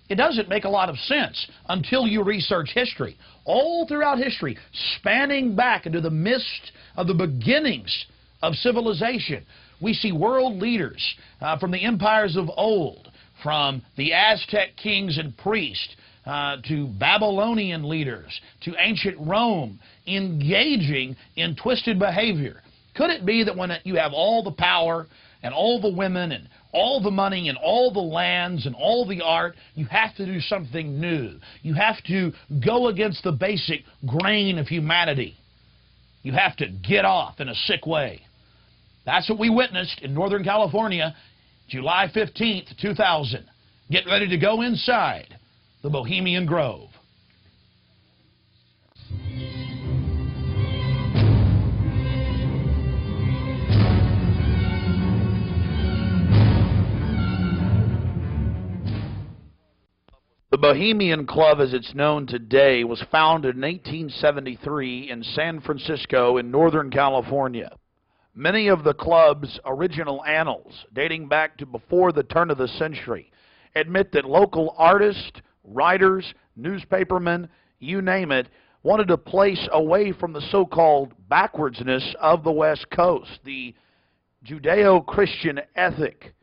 It doesn't make a lot of sense until you research history. All throughout history, spanning back into the mist of the beginnings of civilization, we see world leaders from the empires of old, from the Aztec kings and priests, to Babylonian leaders, to ancient Rome, engaging in twisted behavior. Could it be that when you have all the power and all the women and all the money and all the lands and all the art, you have to do something new? You have to go against the basic grain of humanity. You have to get off in a sick way. That's what we witnessed in Northern California, July 15th, 2000. Get ready to go inside the Bohemian Grove. The Bohemian Club, as it's known today, was founded in 1873 in San Francisco in Northern California. Many of the club's original annals, dating back to before the turn of the century, admit that local artists, writers, newspapermen, you name it, wanted a place away from the so-called backwardsness of the West Coast, the Judeo-Christian ethic.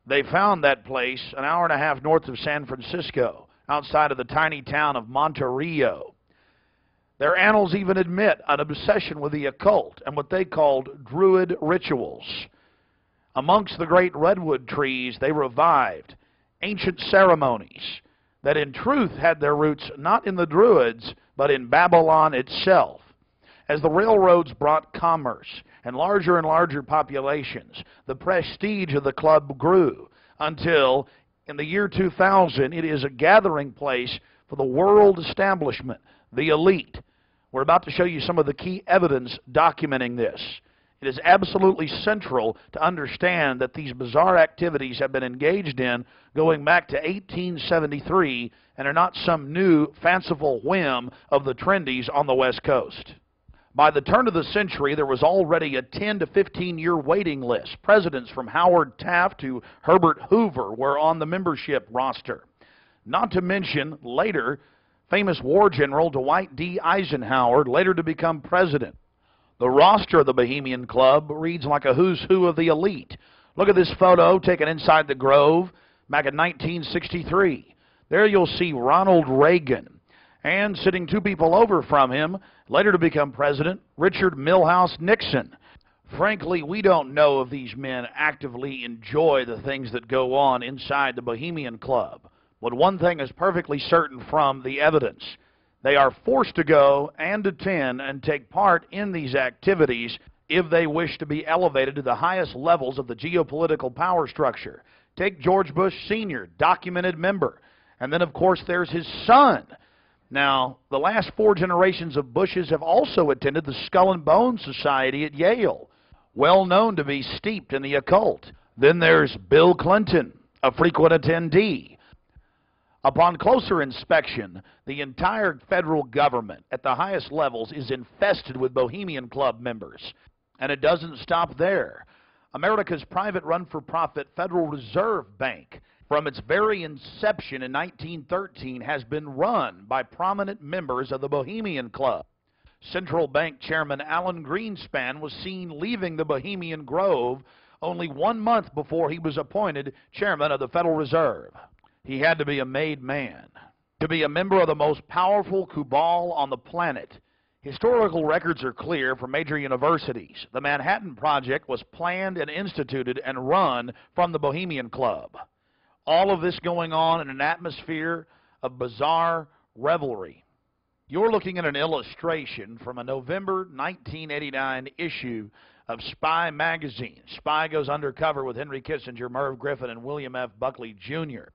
They found that place an hour and a half north of San Francisco, outside of the tiny town of Monterey. Their annals even admit an obsession with the occult and what they called Druid rituals. Amongst the great redwood trees, they revived ancient ceremonies that in truth had their roots not in the Druids, but in Babylon itself. As the railroads brought commerce and larger populations, the prestige of the club grew until, in the year 2000, it is a gathering place for the world establishment, the elite. We're about to show you some of the key evidence documenting this. It is absolutely central to understand that these bizarre activities have been engaged in going back to 1873 and are not some new fanciful whim of the trendies on the West Coast. By the turn of the century, there was already a 10 to 15-year waiting list. Presidents from Howard Taft to Herbert Hoover were on the membership roster. Not to mention, later, famous war general Dwight D. Eisenhower, later to become president. The roster of the Bohemian Club reads like a who's who of the elite. Look at this photo taken inside the Grove back in 1963. There you'll see Ronald Reagan, and sitting two people over from him, later to become president, Richard Milhouse Nixon. Frankly, we don't know if these men actively enjoy the things that go on inside the Bohemian Club. But one thing is perfectly certain from the evidence. They are forced to go and attend and take part in these activities if they wish to be elevated to the highest levels of the geopolitical power structure. Take George Bush Sr., documented member. And then, of course, there's his son. Now, the last 4 generations of Bushes have also attended the Skull and Bones Society at Yale, well known to be steeped in the occult. Then there's Bill Clinton, a frequent attendee. Upon closer inspection, the entire federal government at the highest levels is infested with Bohemian Club members. And it doesn't stop there. America's private run-for-profit Federal Reserve Bank, from its very inception in 1913, has been run by prominent members of the Bohemian Club. Central Bank Chairman Alan Greenspan was seen leaving the Bohemian Grove only 1 month before he was appointed chairman of the Federal Reserve. He had to be a made man, to be a member of the most powerful cabal on the planet. Historical records are clear from major universities. The Manhattan Project was planned and instituted and run from the Bohemian Club. All of this going on in an atmosphere of bizarre revelry. You're looking at an illustration from a November 1989 issue of Spy magazine. Spy goes undercover with Henry Kissinger, Merv Griffin, and William F. Buckley, Jr.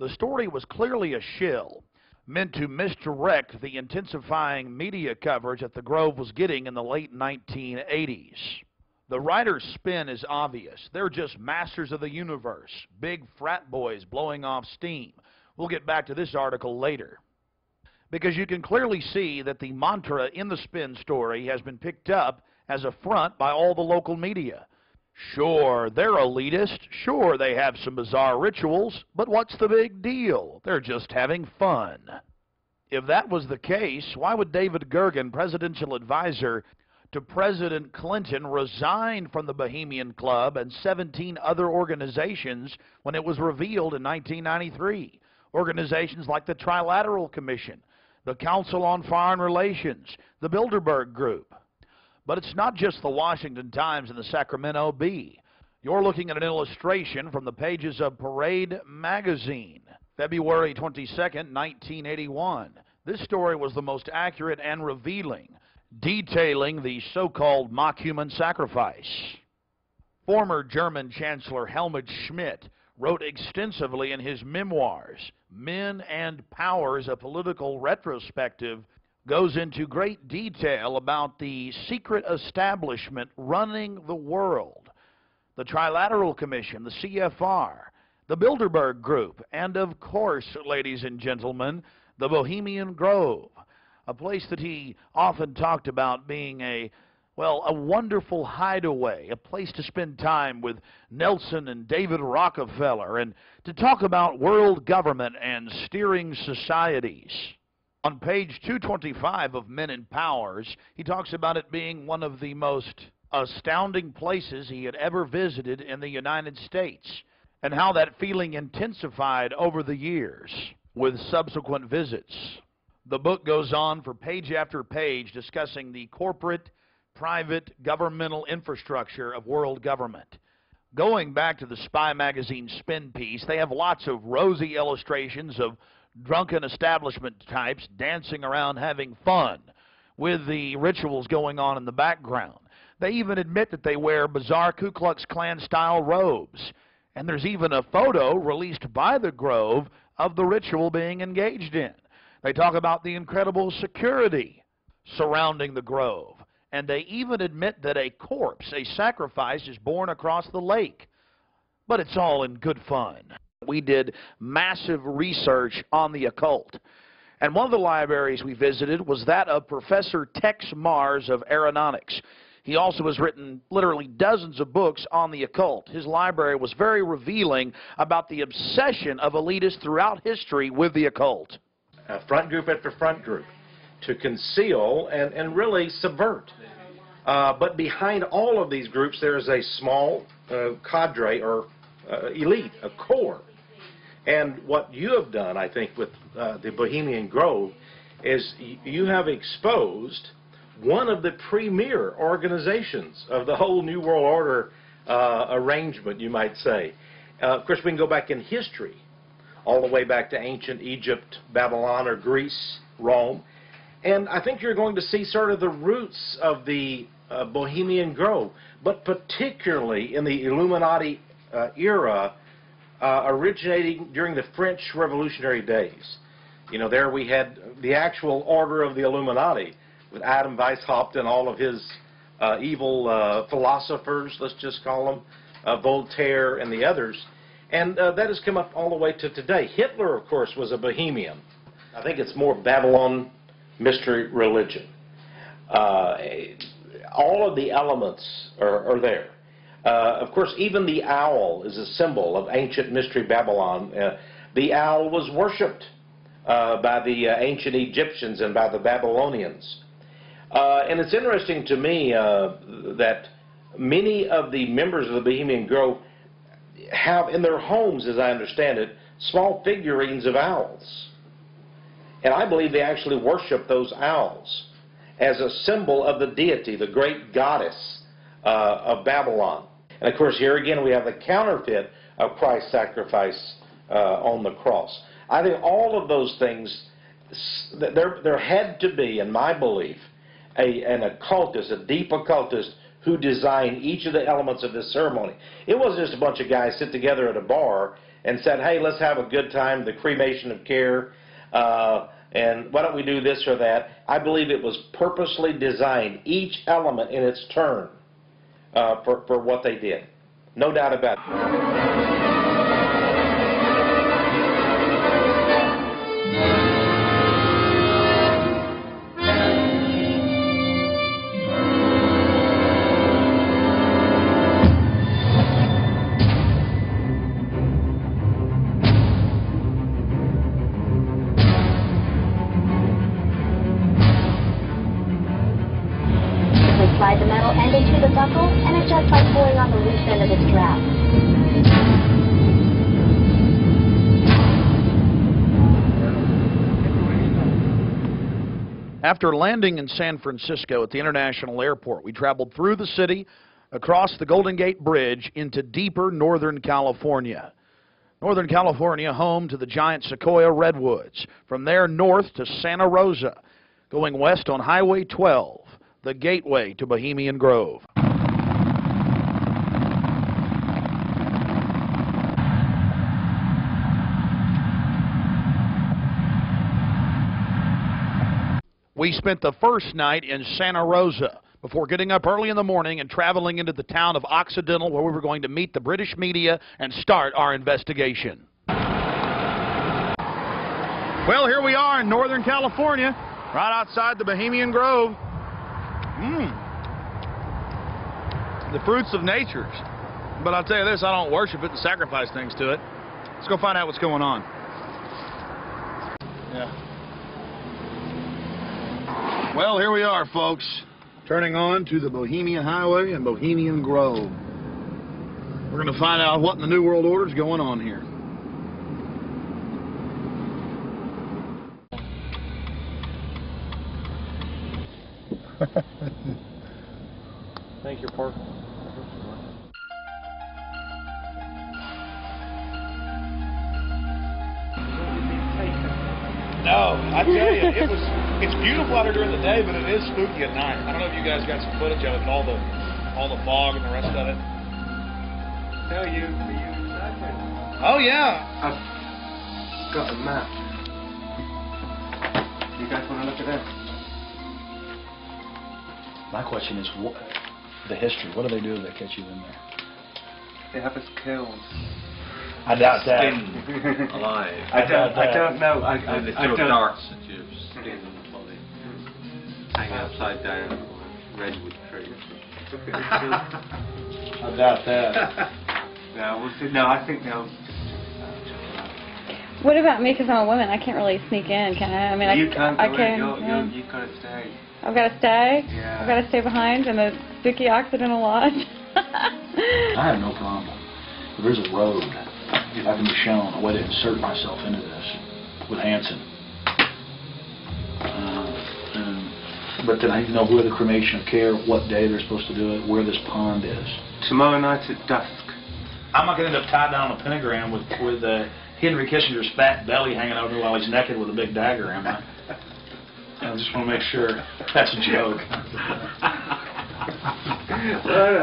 The story was clearly a shill, meant to misdirect the intensifying media coverage that the Grove was getting in the late 1980s. The writer's spin is obvious. They're just masters of the universe, big frat boys blowing off steam. We'll get back to this article later. Because you can clearly see that the mantra in the spin story has been picked up as a front by all the local media. Sure, they're elitist. Sure, they have some bizarre rituals, but what's the big deal? They're just having fun. If that was the case, why would David Gergen, presidential advisor to President Clinton, resign from the Bohemian Club and 17 other organizations when it was revealed in 1993? Organizations like the Trilateral Commission, the Council on Foreign Relations, the Bilderberg Group. But it's not just the Washington Times and the Sacramento Bee. You're looking at an illustration from the pages of Parade magazine, February 22nd, 1981. This story was the most accurate and revealing, detailing the so-called mock-human sacrifice. Former German Chancellor Helmut Schmidt wrote extensively in his memoirs, Men and Powers, a Political Retrospective, goes into great detail about the secret establishment running the world. The Trilateral Commission, the CFR, the Bilderberg Group, and of course, ladies and gentlemen, the Bohemian Grove, a place that he often talked about being a wonderful hideaway, a place to spend time with Nelson and David Rockefeller, and to talk about world government and steering societies. On page 225 of Men in Powers, he talks about it being one of the most astounding places he had ever visited in the United States, and how that feeling intensified over the years with subsequent visits. The book goes on for page after page discussing the corporate, private, governmental infrastructure of world government. Going back to the Spy magazine spin piece, they have lots of rosy illustrations of drunken establishment types dancing around having fun with the rituals going on in the background. They even admit that they wear bizarre Ku Klux Klan style robes. And there's even a photo released by the Grove of the ritual being engaged in. They talk about the incredible security surrounding the Grove. And they even admit that a corpse, a sacrifice, is born across the lake. But it's all in good fun. We did massive research on the occult. And one of the libraries we visited was that of Professor Tex Mars of Aeronautics. He also has written literally dozens of books on the occult. His library was very revealing about the obsession of elitists throughout history with the occult. Front group after front group to conceal and really subvert. But behind all of these groups, there is a small cadre or elite, a core. And what you have done, I think, with the Bohemian Grove is you have exposed one of the premier organizations of the whole New World Order arrangement, you might say. Of course, we can go back in history, all the way back to ancient Egypt, Babylon, or Greece, Rome. And I think you're going to see sort of the roots of the Bohemian Grove, but particularly in the Illuminati era, originating during the French Revolutionary days. You know, there we had the actual order of the Illuminati, with Adam Weishaupt and all of his evil philosophers, let's just call them, Voltaire and the others. And that has come up all the way to today. Hitler, of course, was a Bohemian. I think it's more Babylon mystery religion. All of the elements are there. Of course, even the owl is a symbol of ancient mystery Babylon. The owl was worshipped by the ancient Egyptians and by the Babylonians. And it's interesting to me that many of the members of the Bohemian Grove have in their homes, as I understand it, small figurines of owls. And I believe they actually worship those owls as a symbol of the deity, the great goddess of Babylon. And of course, here again, we have the counterfeit of Christ's sacrifice on the cross. I think all of those things, there had to be, in my belief, an occultist, a deep occultist, who designed each of the elements of this ceremony. It wasn't just a bunch of guys sit together at a bar and said, hey, let's have a good time, the cremation of care, and why don't we do this or that. I believe it was purposely designed, each element in its turn, for what they did. No doubt about it. Slide the metal end into the buckle and adjust by pulling on the loose end of the strap. After landing in San Francisco at the International Airport, we traveled through the city, across the Golden Gate Bridge, into deeper Northern California. Northern California, home to the giant Sequoia redwoods. From there north to Santa Rosa, going west on Highway 12. The gateway to Bohemian Grove. We spent the first night in Santa Rosa, before getting up early in the morning and traveling into the town of Occidental, where we were going to meet the British media and start our investigation. Well, here we are in Northern California, right outside the Bohemian Grove. The fruits of nature. But I'll tell you this, I don't worship it and sacrifice things to it. Let's go find out what's going on. Yeah. Well, here we are, folks. Turning on to the Bohemian Highway and Bohemian Grove. We're going to find out what in the New World Order is going on here. Thank you, Park. No, I tell you, it's beautiful out here during the day, but it is spooky at night. I don't know if you guys got some footage of it, and all the fog and the rest of it. Tell you. Oh yeah. I've got a map. You guys want to look at that? My question is, what, the history. What do they do if they catch you in there? They have us killed. I doubt that. Alive. I don't know. They throw darts at your skin and body. Hang upside down redwood tree. I doubt that. No, we'll see. No, I think they'll. What about me? Because I'm a woman, I can't really sneak in, can I? I mean, you can't. I can. You've got to stay. I've got to stay. Yeah. I've got to stay behind in the spooky Occidental Lodge. I have no problem. There is a road. If I can be shown a way to insert myself into this with Hanson. But then I need to know where the cremation of care, what day they're supposed to do it, where this pond is. Tomorrow night at dusk. I'm not going to end up tied down on a pentagram with Henry Kissinger's fat belly hanging over while he's naked with a big dagger, am I? I just want to make sure that's a joke.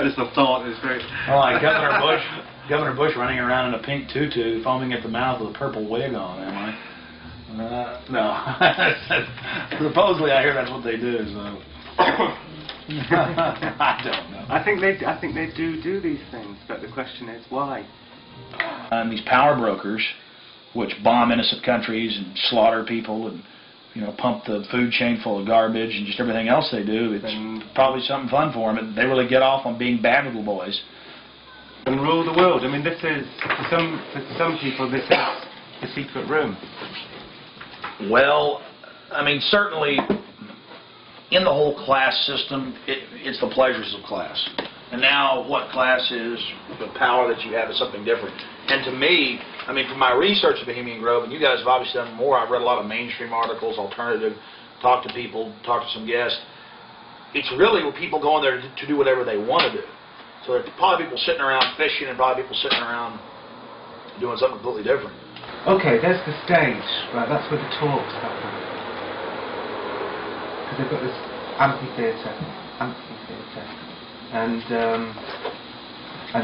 Just a thought. It's very. Oh, like Governor Bush running around in a pink tutu, foaming at the mouth with a purple wig on, am I? No. Supposedly, I hear that's what they do. So. I don't know. I think they do these things, but the question is why. And these power brokers, which bomb innocent countries and slaughter people and pump the food chain full of garbage and just everything else they do, it's probably something fun for them. They really get off on being bad little boys. And rule the world. I mean, this is for some people. This is the secret room. Well, I mean, certainly in the whole class system, it's the pleasures of class. And now what class is, the power that you have is something different. And to me, I mean, from my research of Bohemian Grove, and you guys have obviously done more, I've read a lot of mainstream articles, alternative, talked to people, talked to some guests. It's really where people go in there to do whatever they want to do. So there's probably people sitting around fishing and probably people sitting around doing something completely different. Okay, there's the stage. Right, that's where the talks happen. Because they've got this amphitheatre. And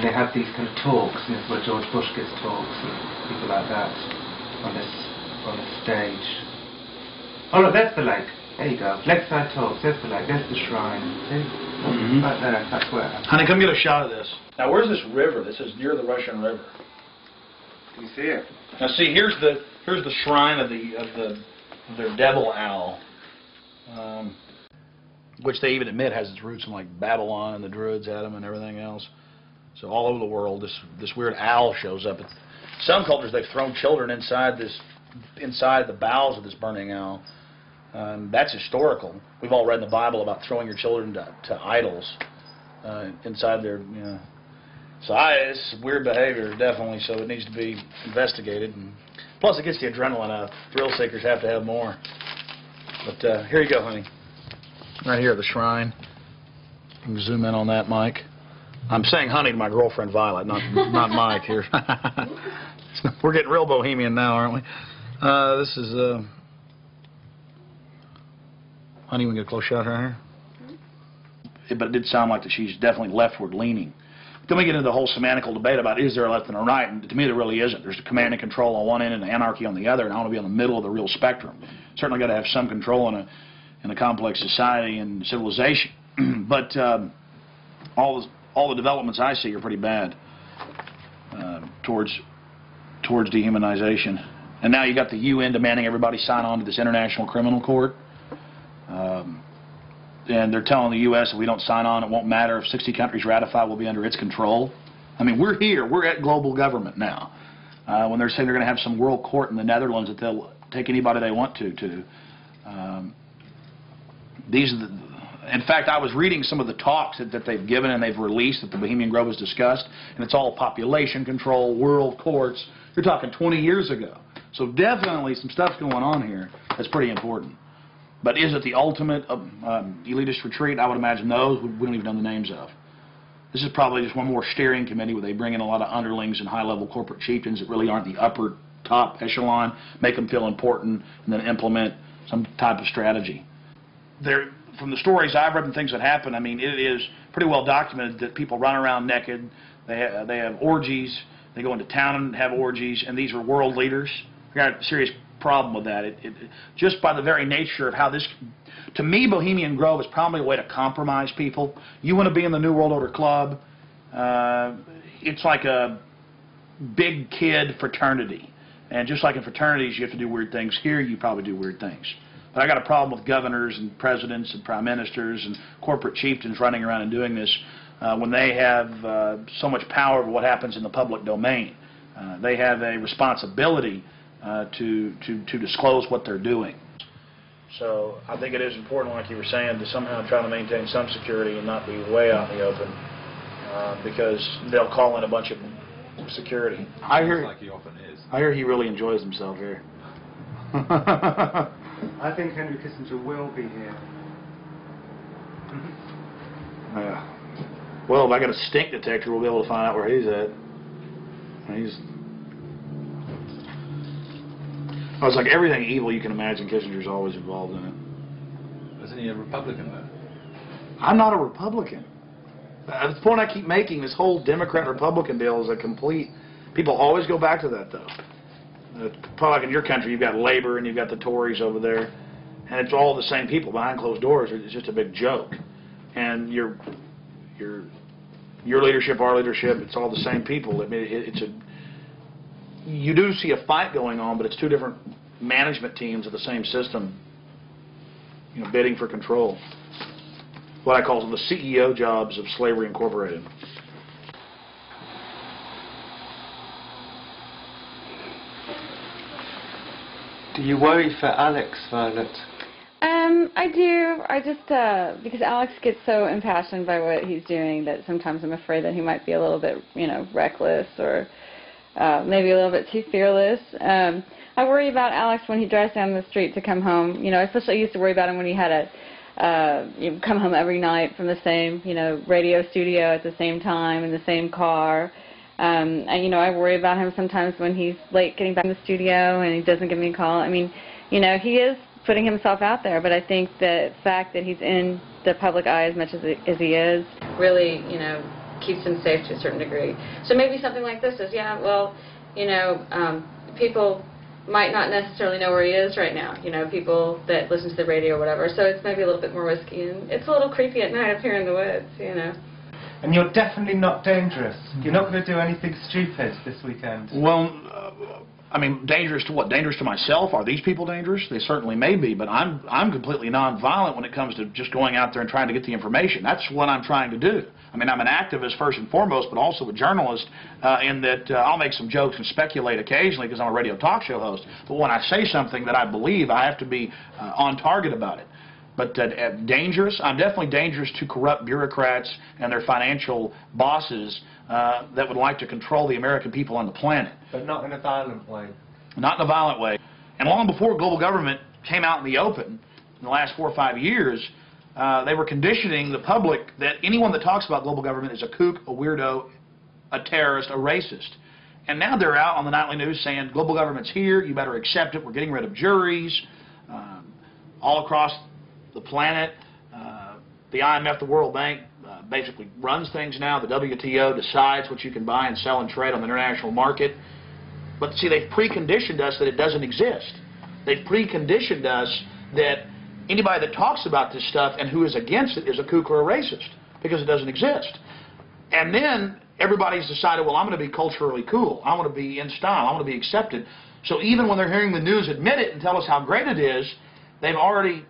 they have these kind of talks, and this is where George Bush gives talks and people like that on this stage. Oh look, there's the lake. There you go. Lakeside talks. There's the lake. There's the shrine. See? Right there. That's where. Honey, come get a shot of this. Now, where's this river? This is near the Russian River. Can you see it? Now, see, here's the shrine of their devil owl, which they even admit has its roots in like Babylon and the Druids had them and everything else. So all over the world, this weird owl shows up. Some cultures they've thrown children inside the bowels of this burning owl. That's historical. We've all read in the Bible about throwing your children to idols inside their. So this is weird behavior, definitely. So it needs to be investigated. And plus, it gets the adrenaline out. Thrill seekers have to have more. But here you go, honey. Right here at the shrine. You can zoom in on that, Mike. I'm saying honey to my girlfriend Violet, not Mike here. We're getting real bohemian now, aren't we? This is honey. We can get a close shot right here. But it did sound like that she's definitely leftward leaning. Then we get into the whole semantical debate about is there a left and a right, and to me there really isn't. There's command and control on one end and anarchy on the other, and I want to be on the middle of the real spectrum. Certainly got to have some control in a complex society and civilization. But all the developments I see are pretty bad towards dehumanization. And now you got the UN demanding everybody sign on to this International Criminal Court. And they're telling the U.S. if we don't sign on, it won't matter. If 60 countries ratify, we'll be under its control. I mean, we're here. We're at global government now. When they're saying they're going to have some world court in the Netherlands that they'll take anybody they want to. These are in fact, I was reading some of the talks that they've given and they've released that the Bohemian Grove has discussed, and it's all population control, world courts. You're talking 20 years ago. So definitely some stuff going on here that's pretty important. But is it the ultimate elitist retreat? I would imagine those we don't even know the names of. This is probably just one more steering committee where they bring in a lot of underlings and high-level corporate chieftains that really aren't the upper top echelon, make them feel important, and then implement some type of strategy. From the stories I've read and things that happen, I mean, it is pretty well documented that people run around naked, they have orgies, they go into town and have orgies, and these are world leaders. We've got a serious problem with that. Just by the very nature of how this, to me, Bohemian Grove is probably a way to compromise people. You want to be in the New World Order Club, it's like a big kid fraternity. And just like in fraternities, you have to do weird things. Here, you probably do weird things. But I got a problem with governors and presidents and prime ministers and corporate chieftains running around and doing this when they have so much power over what happens in the public domain. They have a responsibility to disclose what they're doing. So I think it is important, like you were saying, to somehow try to maintain some security and not be way out in the open because they'll call in a bunch of security. I hear he really enjoys himself here. I think Henry Kissinger will be here. Well, if I got a stink detector, we'll be able to find out where he's at. Oh, it's like everything evil you can imagine, Kissinger's always involved in it. Isn't he a Republican, though? I'm not a Republican. That's the point I keep making. This whole Democrat-Republican deal is a complete... People always go back to that, though. Probably like in your country, you've got Labor and you've got the Tories over there, and it's all the same people behind closed doors. It's just a big joke. And your leadership, our leadership, it's all the same people. I mean, you do see a fight going on, but it's two different management teams of the same system, bidding for control. What I call the CEO jobs of Slavery Incorporated. Do you worry for Alex, Violet? I do. I just, because Alex gets so impassioned by what he's doing that sometimes I'm afraid that he might be a little bit, reckless or maybe a little bit too fearless. I worry about Alex when he drives down the street to come home. Especially I used to worry about him when he had to come home every night from the same, radio studio at the same time in the same car. And, I worry about him sometimes when he's late getting back in the studio and he doesn't give me a call. I mean, he is putting himself out there, but I think the fact that he's in the public eye as much as he is really, keeps him safe to a certain degree. So maybe something like this is, people might not necessarily know where he is right now, people that listen to the radio or whatever, so it's maybe a little bit more risky, and it's a little creepy at night up here in the woods, And you're definitely not dangerous. You're not going to do anything stupid this weekend. Well, I mean, dangerous to what? Dangerous to myself? Are these people dangerous? They certainly may be, but I'm completely nonviolent when it comes to just going out there and trying to get the information. That's what I'm trying to do. I mean, I'm an activist first and foremost, but also a journalist in that I'll make some jokes and speculate occasionally because I'm a radio talk show host. But when I say something that I believe, I have to be on target about it. But dangerous? I'm definitely dangerous to corrupt bureaucrats and their financial bosses that would like to control the American people on the planet. But not in a violent way. Not in a violent way. And long before global government came out in the open, in the last 4 or 5 years, they were conditioning the public that anyone that talks about global government is a kook, a weirdo, a terrorist, a racist. And now they're out on the nightly news saying global government's here, you better accept it, we're getting rid of juries, all across the planet. The IMF, the World Bank, basically runs things now. The WTO decides what you can buy and sell and trade on the international market. But see, they've preconditioned us that it doesn't exist. They've preconditioned us that anybody that talks about this stuff and who is against it is a kook or a racist, because it doesn't exist. And then everybody's decided, well, I'm going to be culturally cool. I want to be in style. I want to be accepted. So even when they're hearing the news admit it and tell us how great it is, they've already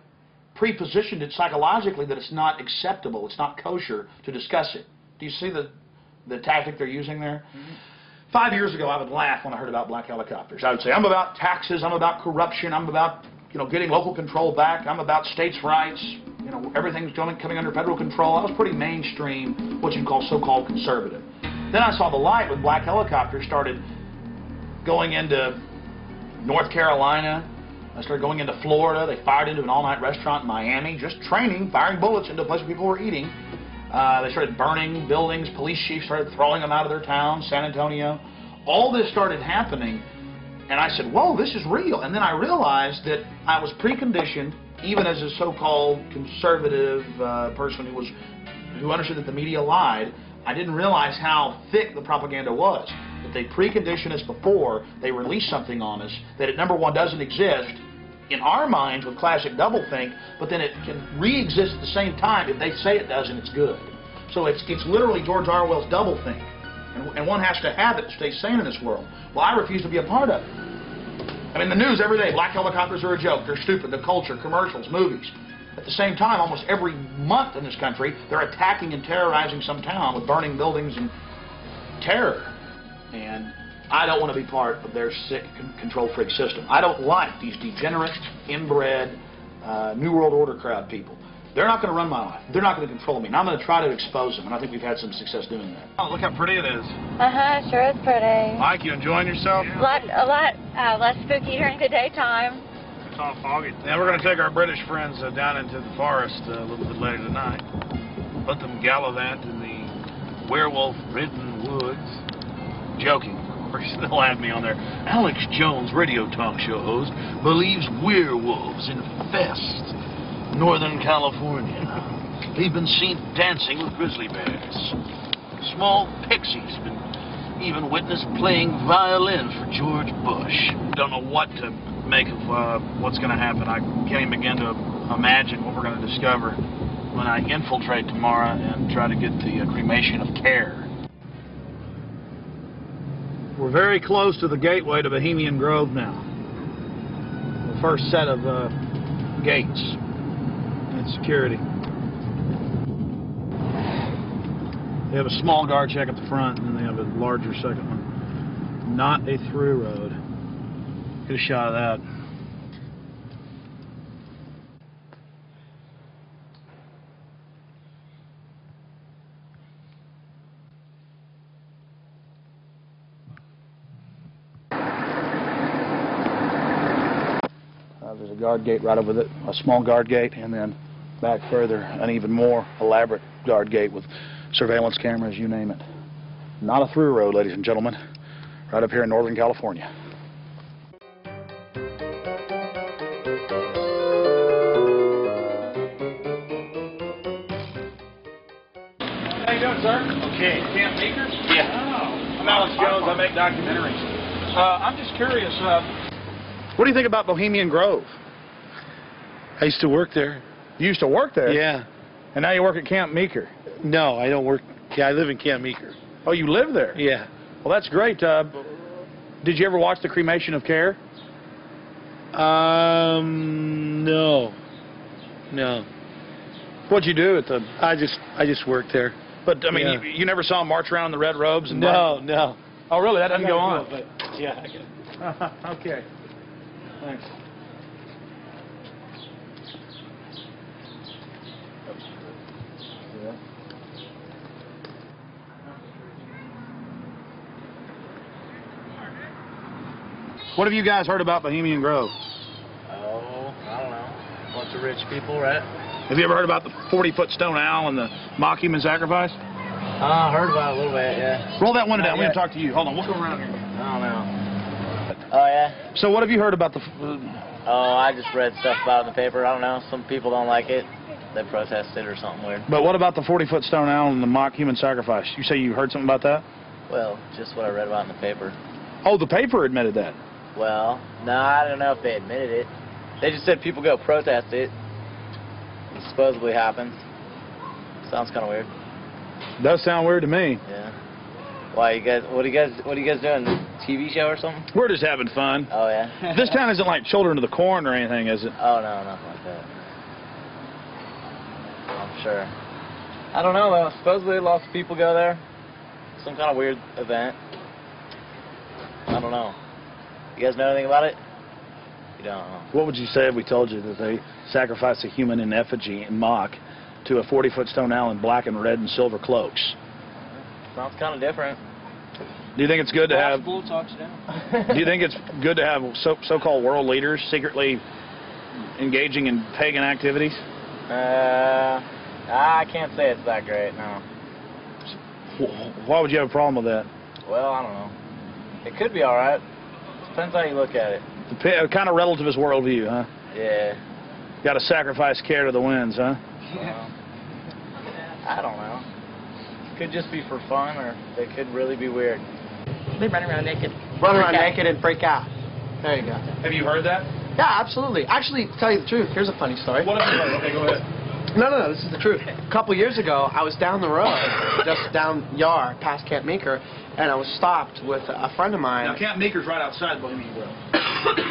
pre-positioned it psychologically that it's not acceptable, it's not kosher to discuss it. Do you see the tactic they're using there? Mm-hmm. 5 years ago, I would laugh when I heard about black helicopters. I would say, I'm about taxes, I'm about corruption, I'm about, getting local control back, I'm about states' rights, everything's coming under federal control. I was pretty mainstream, what you'd call so-called conservative. Then I saw the light when black helicopters started going into North Carolina. I started going into Florida. They fired into an all-night restaurant in Miami, just training, firing bullets into a place where people were eating. They started burning buildings. Police chiefs started throwing them out of their town, San Antonio. All this started happening, and I said, whoa, this is real. And then I realized that I was preconditioned, even as a so-called conservative person who understood that the media lied. I didn't realize how thick the propaganda was. That they precondition us before they release something on us, that it, number one, doesn't exist in our minds with classic doublethink, but then it can re-exist at the same time if they say it does and it's good. So it's literally George Orwell's doublethink, and one has to have it to stay sane in this world. Well, I refuse to be a part of it. I mean, the news every day, black helicopters are a joke, they're stupid, the culture, commercials, movies. At the same time, almost every month in this country, they're attacking and terrorizing some town with burning buildings and terror. And I don't want to be part of their sick control freak system. I don't like these degenerate, inbred, New World Order crowd people. They're not going to run my life. They're not going to control me. And I'm going to try to expose them. And I think we've had some success doing that. Oh, look how pretty it is. Sure is pretty. Mike, you enjoying yourself? A lot less spooky during the daytime. It's all foggy. Yeah, we're going to take our British friends down into the forest a little bit later tonight. Let them gallivant in the werewolf-ridden woods. Joking. Of course, they'll have me on there. Alex Jones, radio talk show host, believes werewolves infest Northern California. They've been seen dancing with grizzly bears. Small pixies have been even witnessed playing violin for George Bush. Don't know what to make of what's going to happen. I can't even begin to imagine what we're going to discover when I infiltrate tomorrow and try to get the cremation of care. We're very close to the gateway to Bohemian Grove now. The first set of gates and security. They have a small guard check at the front, and then they have a larger second one. Not a through road. Get a shot of that. There's a guard gate right over it, a small guard gate, and then back further, an even more elaborate guard gate with surveillance cameras, you name it. Not a through road, ladies and gentlemen, right up here in Northern California. How you doing, sir? Okay. Camp Meeker? Yeah. Oh. I'm Alex Jones. I make documentaries. I'm just curious, what do you think about Bohemian Grove? I used to work there. You used to work there? Yeah. And now you work at Camp Meeker? No, I don't work. Yeah, I live in Camp Meeker. Oh, you live there? Yeah. Well, that's great. Did you ever watch the cremation of care? No. No. What'd you do at the... I just worked there. But, I mean, yeah. you never saw them march around in the red robes? And No. Oh, really? That doesn't go on? But, yeah, I get it. Okay. Thanks. What have you guys heard about Bohemian Grove? Oh, I don't know. Bunch of rich people, right? Have you ever heard about the 40-foot stone owl and the mock human sacrifice? I heard about it a little bit, yeah. Roll that window down. We're going to talk to you. Hold on. We'll go around here. I don't know. Oh, yeah? So what have you heard about the... Oh, I just read stuff about it in the paper. I don't know. Some people don't like it. They protested or something weird. But what about the 40-foot stone owl and the mock human sacrifice? You say you heard something about that? Well, just what I read about in the paper. Oh, the paper admitted that? Well, no, I don't know if they admitted it. They just said people go protest it, supposedly happened. Sounds kind of weird. Does sound weird to me. Yeah. Why you guys? What are you guys doing? TV show or something? We're just having fun. Oh yeah. This town isn't like Children of the Corn or anything, is it? Oh no, nothing like that. I'm sure. I don't know though. Supposedly lots of people go there. Some kind of weird event. I don't know. You guys know anything about it? You don't know. What would you say if we told you that they sacrificed a human in effigy in mock to a 40-foot stone owl in black and red and silver cloaks? Sounds kind of different. Do you think it's good to have? Talks down. Do you think it's good to have so-called world leaders secretly engaging in pagan activities? I can't say it's that great. No. Why would you have a problem with that? Well, I don't know. It could be all right. Depends how you look at it. Kind of relativist worldview, huh? Yeah. Got to sacrifice care to the winds, huh? I don't know. Could just be for fun, or they could really be weird. They run around naked. Run around naked and freak out. There you go. Have you heard that? Yeah, absolutely. Actually, to tell you the truth, here's a funny story. What have you heard? Okay, go ahead. No, this is the truth. A couple years ago, I was down the road, just down Yar, past Camp Meeker, and I was stopped with a friend of mine. Now, Camp Meeker's right outside Bohemian Grove.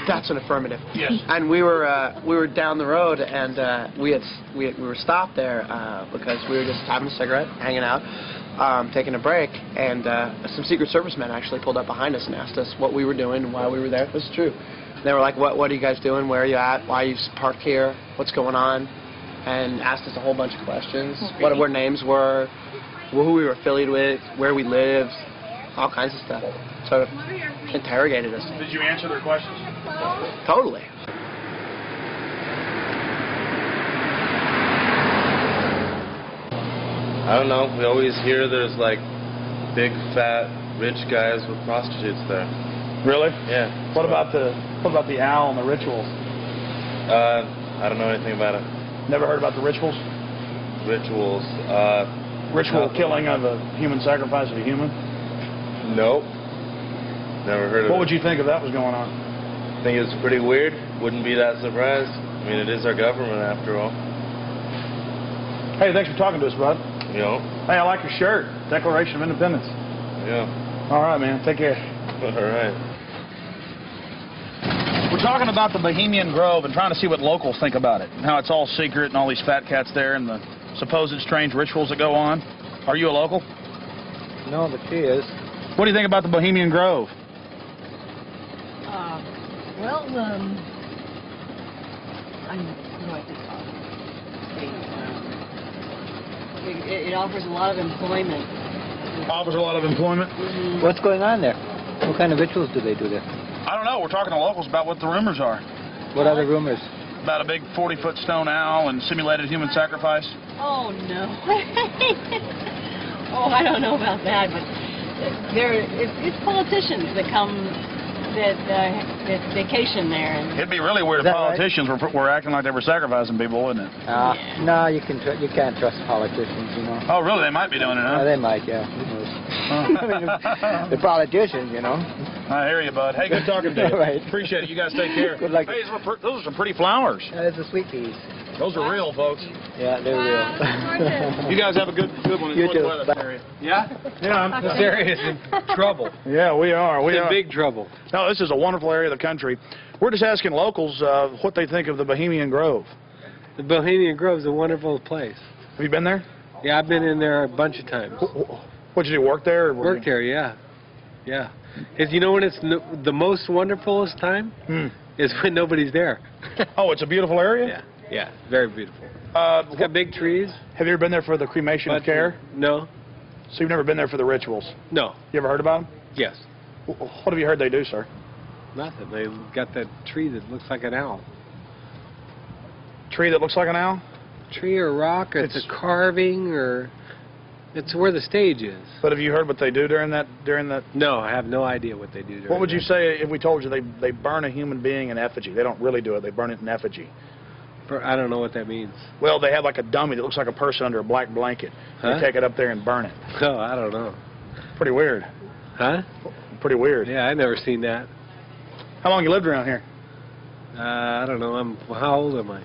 That's an affirmative. Yes. And we were down the road, and we were stopped there because we were just having a cigarette, hanging out, taking a break, and some Secret Service men actually pulled up behind us and asked us what we were doing and why we were there. This is true. They were like, "What are you guys doing? Where are you at? Why are you parked here? What's going on?" And asked us a whole bunch of questions. What our names were, who we were affiliated with, where we lived, all kinds of stuff. Sort of interrogated us. Did you answer their questions? Totally. I don't know. We always hear there's like big, fat, rich guys with prostitutes there. Really? Yeah. What about the owl and the rituals? I don't know anything about it. Never heard about the rituals? Rituals. Ritual killing of a human, sacrifice of a human? Nope. Never heard of it. What would you think if that was going on? I think it's pretty weird. Wouldn't be that surprised. I mean, it is our government after all. Hey, thanks for talking to us, bud. You know? Hey, I like your shirt. Declaration of Independence. Yeah. All right, man. Take care. All right. We're talking about the Bohemian Grove and trying to see what locals think about it. And how it's all secret and all these fat cats there and the supposed strange rituals that go on. Are you a local? No, but she is. What do you think about the Bohemian Grove? It offers a lot of employment. Offers a lot of employment? Mm-hmm. What's going on there? What kind of rituals do they do there? I don't know. We're talking to locals about what the rumors are. What are the rumors? About a big 40-foot stone owl and simulated human sacrifice. Oh, no. Oh, I don't know about that, but it's politicians that come, that vacation there. And it'd be really weird if politicians were acting like they were sacrificing people, wouldn't it? No, you can't trust politicians, you know. Oh, really? They might be doing it, huh? They might, yeah. Who knows? The politicians, you know. I hear you, bud. Hey, good talking to you. Right. Appreciate it. You guys take care. Good luck. Hey, those are some pretty flowers. It's the sweet peas. Those are real, folks. Yeah, they're real. You guys have a good one. You Enjoy too. the weather. Bye. Yeah? This area is in trouble. Yeah, we are. It's in big trouble. No, this is a wonderful area of the country. We're just asking locals what they think of the Bohemian Grove. The Bohemian Grove is a wonderful place. Have you been there? Yeah, I've been in there a bunch of times. What'd you do, work there? Or Worked there, yeah. Yeah. Because you know when it's the most wonderfulest time? Is when nobody's there. Oh, it's a beautiful area? Yeah, very beautiful. It's got big trees. Have you ever been there for the cremation of care? No. So you've never been there for the rituals? No. You ever heard about them? Yes. What have you heard they do, sir? Nothing. They got that tree that looks like an owl. Tree that looks like an owl? Tree or rock, or it's a carving, or it's where the stage is. But have you heard what they do during that? No, I have no idea what they do during What would you say if we told you they burn a human being in effigy? They don't really do it. They burn it in effigy. I don't know what that means. Well, they have like a dummy that looks like a person under a black blanket. Huh? They take it up there and burn it. Oh, I don't know. Pretty weird. Huh? Pretty weird. Yeah, I've never seen that. How long you lived around here? I don't know. How old am I?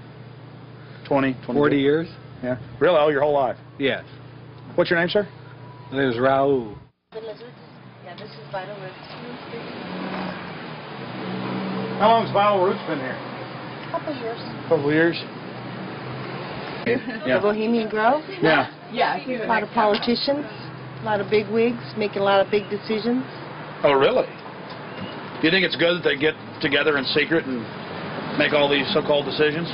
20, 40 years. Yeah. Really? Oh, your whole life? Yes. What's your name, sir? My name is Raul. Yeah, this is Vital Roots. How long has Vital Roots been here? Couple years. Couple years. The Bohemian Grove? Yeah. Yeah. A lot of politicians, a lot of big wigs, making a lot of big decisions. Oh, really? Do you think it's good that they get together in secret and make all these so-called decisions?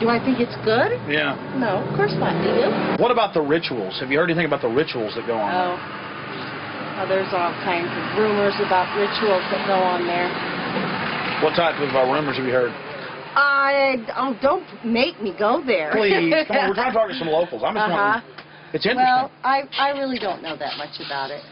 Do I think it's good? Yeah. No, of course not. Do you? What about the rituals? Have you heard anything about the rituals that go on? Oh, there's all kinds of rumors about rituals that go on there. What type of rumors have you heard? Don't make me go there. Please, come on, we're trying to talk to some locals. I'm just wondering. It's interesting. Well, I really don't know that much about it.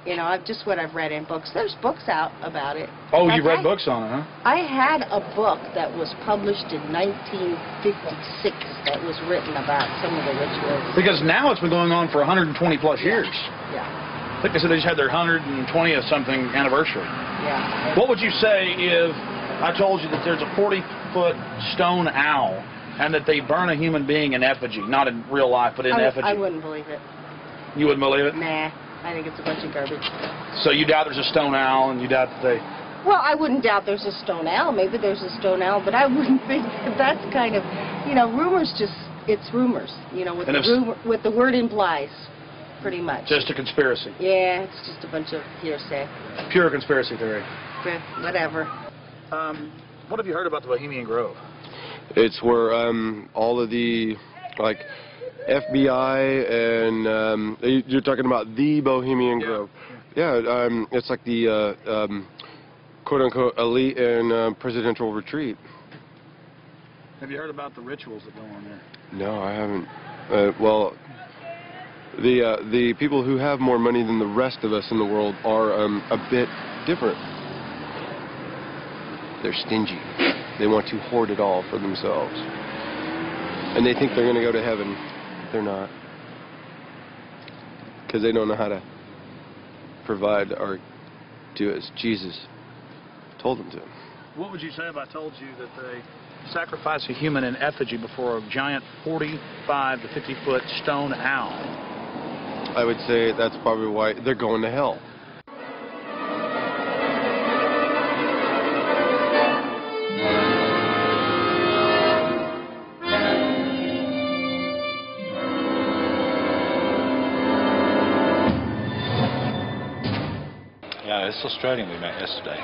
You know, just what I've read in books. There's books out about it. Oh, you read books on it, huh? I had a book that was published in 1956 that was written about some of the rituals. Because now it's been going on for 120 plus years. Yeah. I think they said they just had their 120th something anniversary. Yeah. What would you say if I told you that there's a 40-foot stone owl and that they burn a human being in effigy, not in real life, but in effigy? I wouldn't believe it. You wouldn't believe it? Nah. I think it's a bunch of garbage. So you doubt there's a stone owl, and you doubt that they... Well, I wouldn't doubt there's a stone owl. Maybe there's a stone owl, but I wouldn't think that that's kind of, you know, rumors just, it's rumors. You know, what the word implies, pretty much. Just a conspiracy. Yeah, it's just a bunch of hearsay. Pure conspiracy theory. Whatever. What have you heard about the Bohemian Grove? It's where all of the, like, FBI and you're talking about the Bohemian Grove. Yeah, it's like the quote-unquote elite and presidential retreat. Have you heard about the rituals that go on there? No, I haven't. Well, the people who have more money than the rest of us in the world are a bit different. They're stingy. They want to hoard it all for themselves. And they think they're going to go to heaven. They're not. Because they don't know how to provide or do as Jesus told them to. What would you say if I told you that they sacrifice a human in effigy before a giant 45 to 50-foot stone owl? I would say that's probably why they're going to hell. Yeah, this Australian we met yesterday,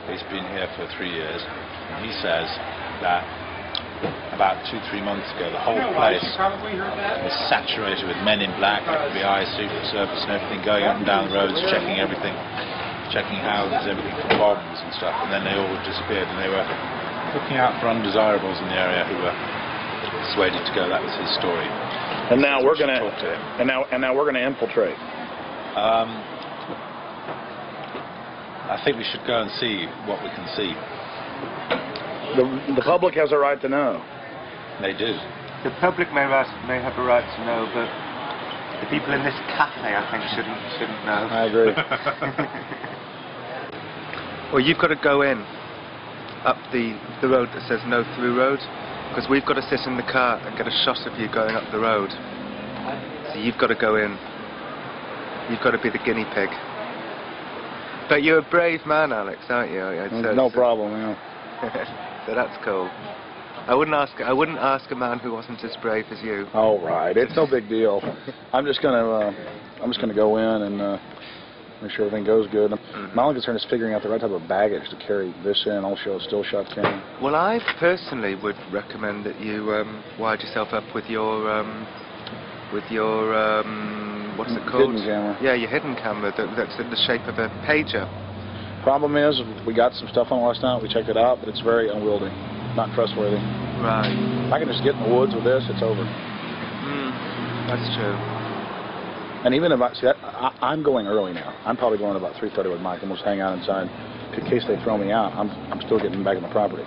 he's been here for 3 years, and he says that about 2-3 months ago the whole place was saturated with men in black, FBI, Secret Service and everything, going up and down the roads, checking everything, checking houses, everything for bombs and stuff, and then they all disappeared, and they were looking out for undesirables in the area who were persuaded to go. That was his story. And now we're going to talk to him. And now we're going to infiltrate. I think we should go and see what we can see. The public has a right to know. They do. The public may have a right to know, but the people in this cafe, I think, shouldn't know. I agree. Well, you've got to go in up the road that says no through road, because we've got to sit in the car and get a shot of you going up the road. So you've got to go in. You've got to be the guinea pig. But you're a brave man, Alex, aren't you? No problem, yeah. So that's cool. I wouldn't ask a man who wasn't as brave as you. All right, it's no big deal. I'm just gonna go in and make sure everything goes good. My only concern is figuring out the right type of baggage to carry this in. Also, still shot camera. Well, I personally would recommend that you wired yourself up with your what's it called? Hidden camera. Yeah, your hidden camera that's in the shape of a pager. Problem is, we got some stuff on last night. We checked it out, but it's very unwieldy, not trustworthy. Right. If I can just get in the woods with this, it's over. That's true. And even if I'm going early now. I'm probably going about 3:30 with Mike, and we'll just hang out inside in case they throw me out. I'm still getting back on the property.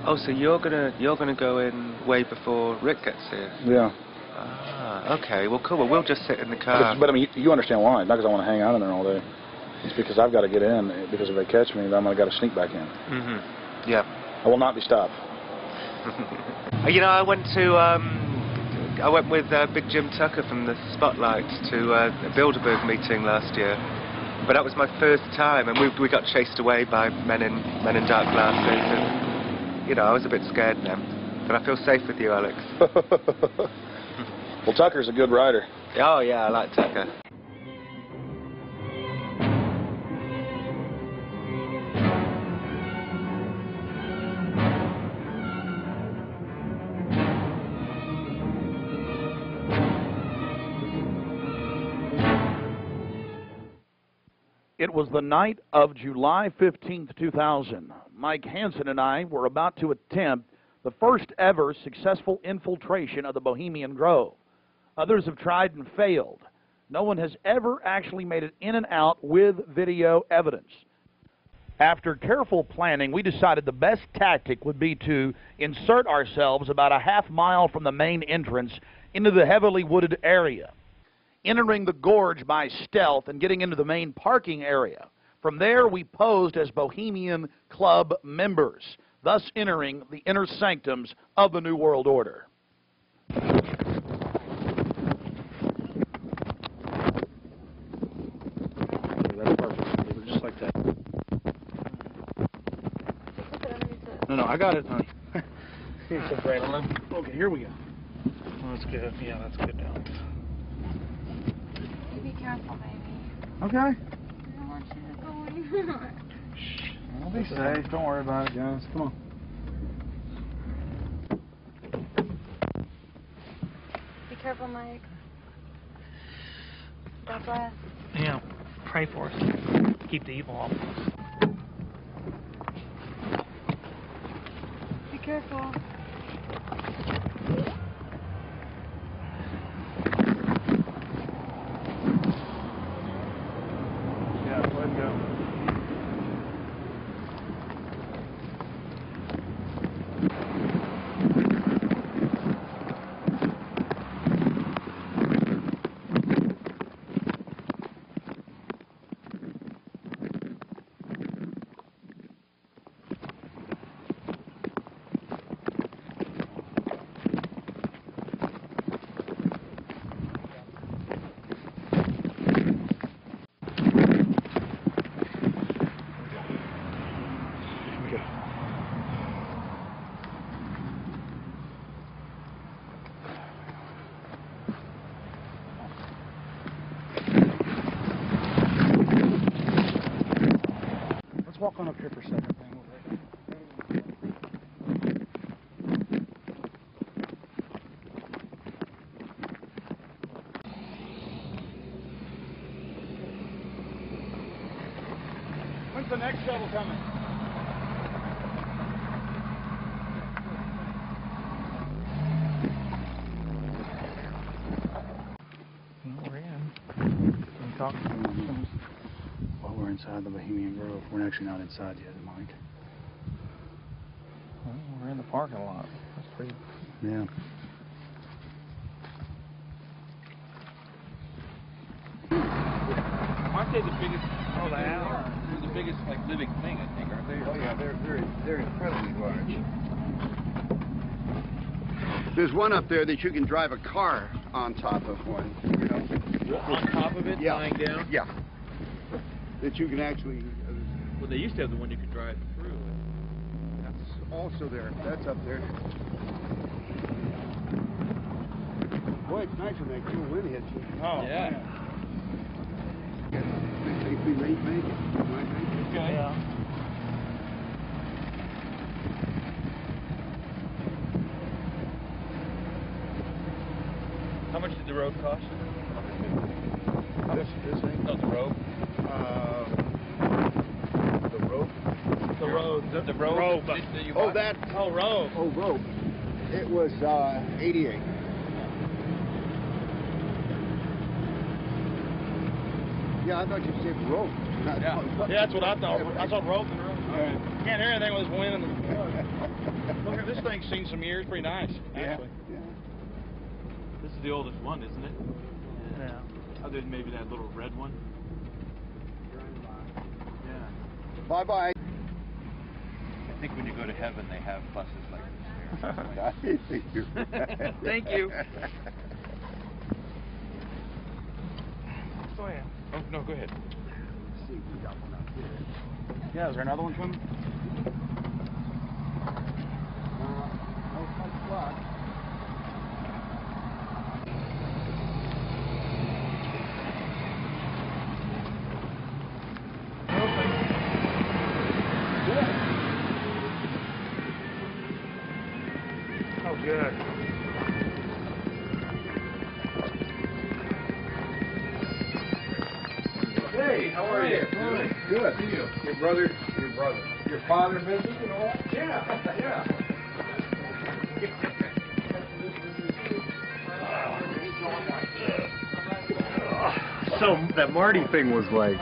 Oh, so you're gonna go in way before Rick gets here? Yeah. Ah, okay. Well, cool. Well, we'll just sit in the car. But I mean, you understand why? Not because I want to hang out in there all day. It's because I've got to get in. Because if they catch me, then I'm going to got to sneak back in. Yeah. I will not be stopped. You know, I went with Big Jim Tucker from the Spotlight to a Bilderberg meeting last year. But that was my first time, and we got chased away by men in dark glasses, and you know, I was a bit scared then. But I feel safe with you, Alex. Well, Tucker's a good rider. Oh yeah, I like Tucker. It was the night of July 15th, 2000. Mike Hansen and I were about to attempt the first ever successful infiltration of the Bohemian Grove. Others have tried and failed. No one has ever actually made it in and out with video evidence. After careful planning, we decided the best tactic would be to insert ourselves about a half mile from the main entrance into the heavily wooded area, entering the gorge by stealth and getting into the main parking area. From there, we posed as Bohemian Club members, thus entering the inner sanctums of the New World Order. That's perfect. Just like that. No, I got it, honey. Here's some adrenaline. Okay, here we go. That's good. Yeah, that's good now. Be careful, baby. Okay. I don't want you to go. I'll be safe. Don't worry about it, guys. Come on. Be careful, Mike. God bless. Yeah. Pray for us. Keep the evil off of us. Be careful. Walk on up here for a second. When's the next shovel coming? We're in. Can you talk to them? Well, we're inside the Bohemian Grove. We're actually not inside yet, Mike. Well, we're in the parking lot. That's pretty... Yeah. Aren't they the biggest? Oh, they are. They're the biggest, like, living thing, I think, aren't they? Oh yeah, they're incredibly large. There's one up there that you can drive a car on top of one. You know. On top of it, yeah. lying down. Yeah. That you can actually. Well, they used to have the one you could drive through. That's also there. That's up there. Boy, it's nice when that cool wind hits you. Oh yeah. Man. I think we may make it. Okay. Yeah. How much did the road cost? This thing? No, the road. The rope. The road. The road. That you Oh, bought? that. Oh, road. Oh, rope. It was 88. Yeah, I thought you said rope. Yeah, that's what I thought. I thought rope and rope. Can't hear anything with this wind. Look at this thing. Seen some years. Pretty nice, actually. Yeah. This is the oldest one, isn't it? Yeah. Other than maybe that little red one. Yeah. Bye-bye. I think when you go to heaven, they have buses like this here. Thank you. Thank you. Go ahead. Oh, no, go ahead. Yeah, is there another one coming? Oh, good. Hey, how are you? Good. See you. Your brother, your father business and all that? Yeah, yeah. So that Marty thing was like,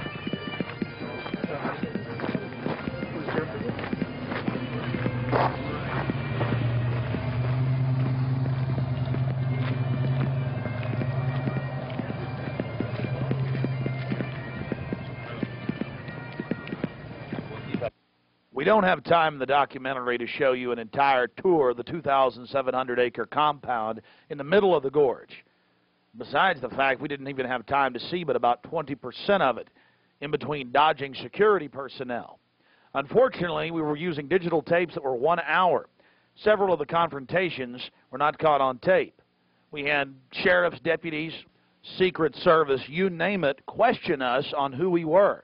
We don't have time in the documentary to show you an entire tour of the 2,700-acre compound in the middle of the gorge. Besides the fact we didn't even have time to see but about 20% of it in between dodging security personnel. Unfortunately, we were using digital tapes that were 1 hour. Several of the confrontations were not caught on tape. We had sheriff's deputies, Secret Service, you name it, question us on who we were.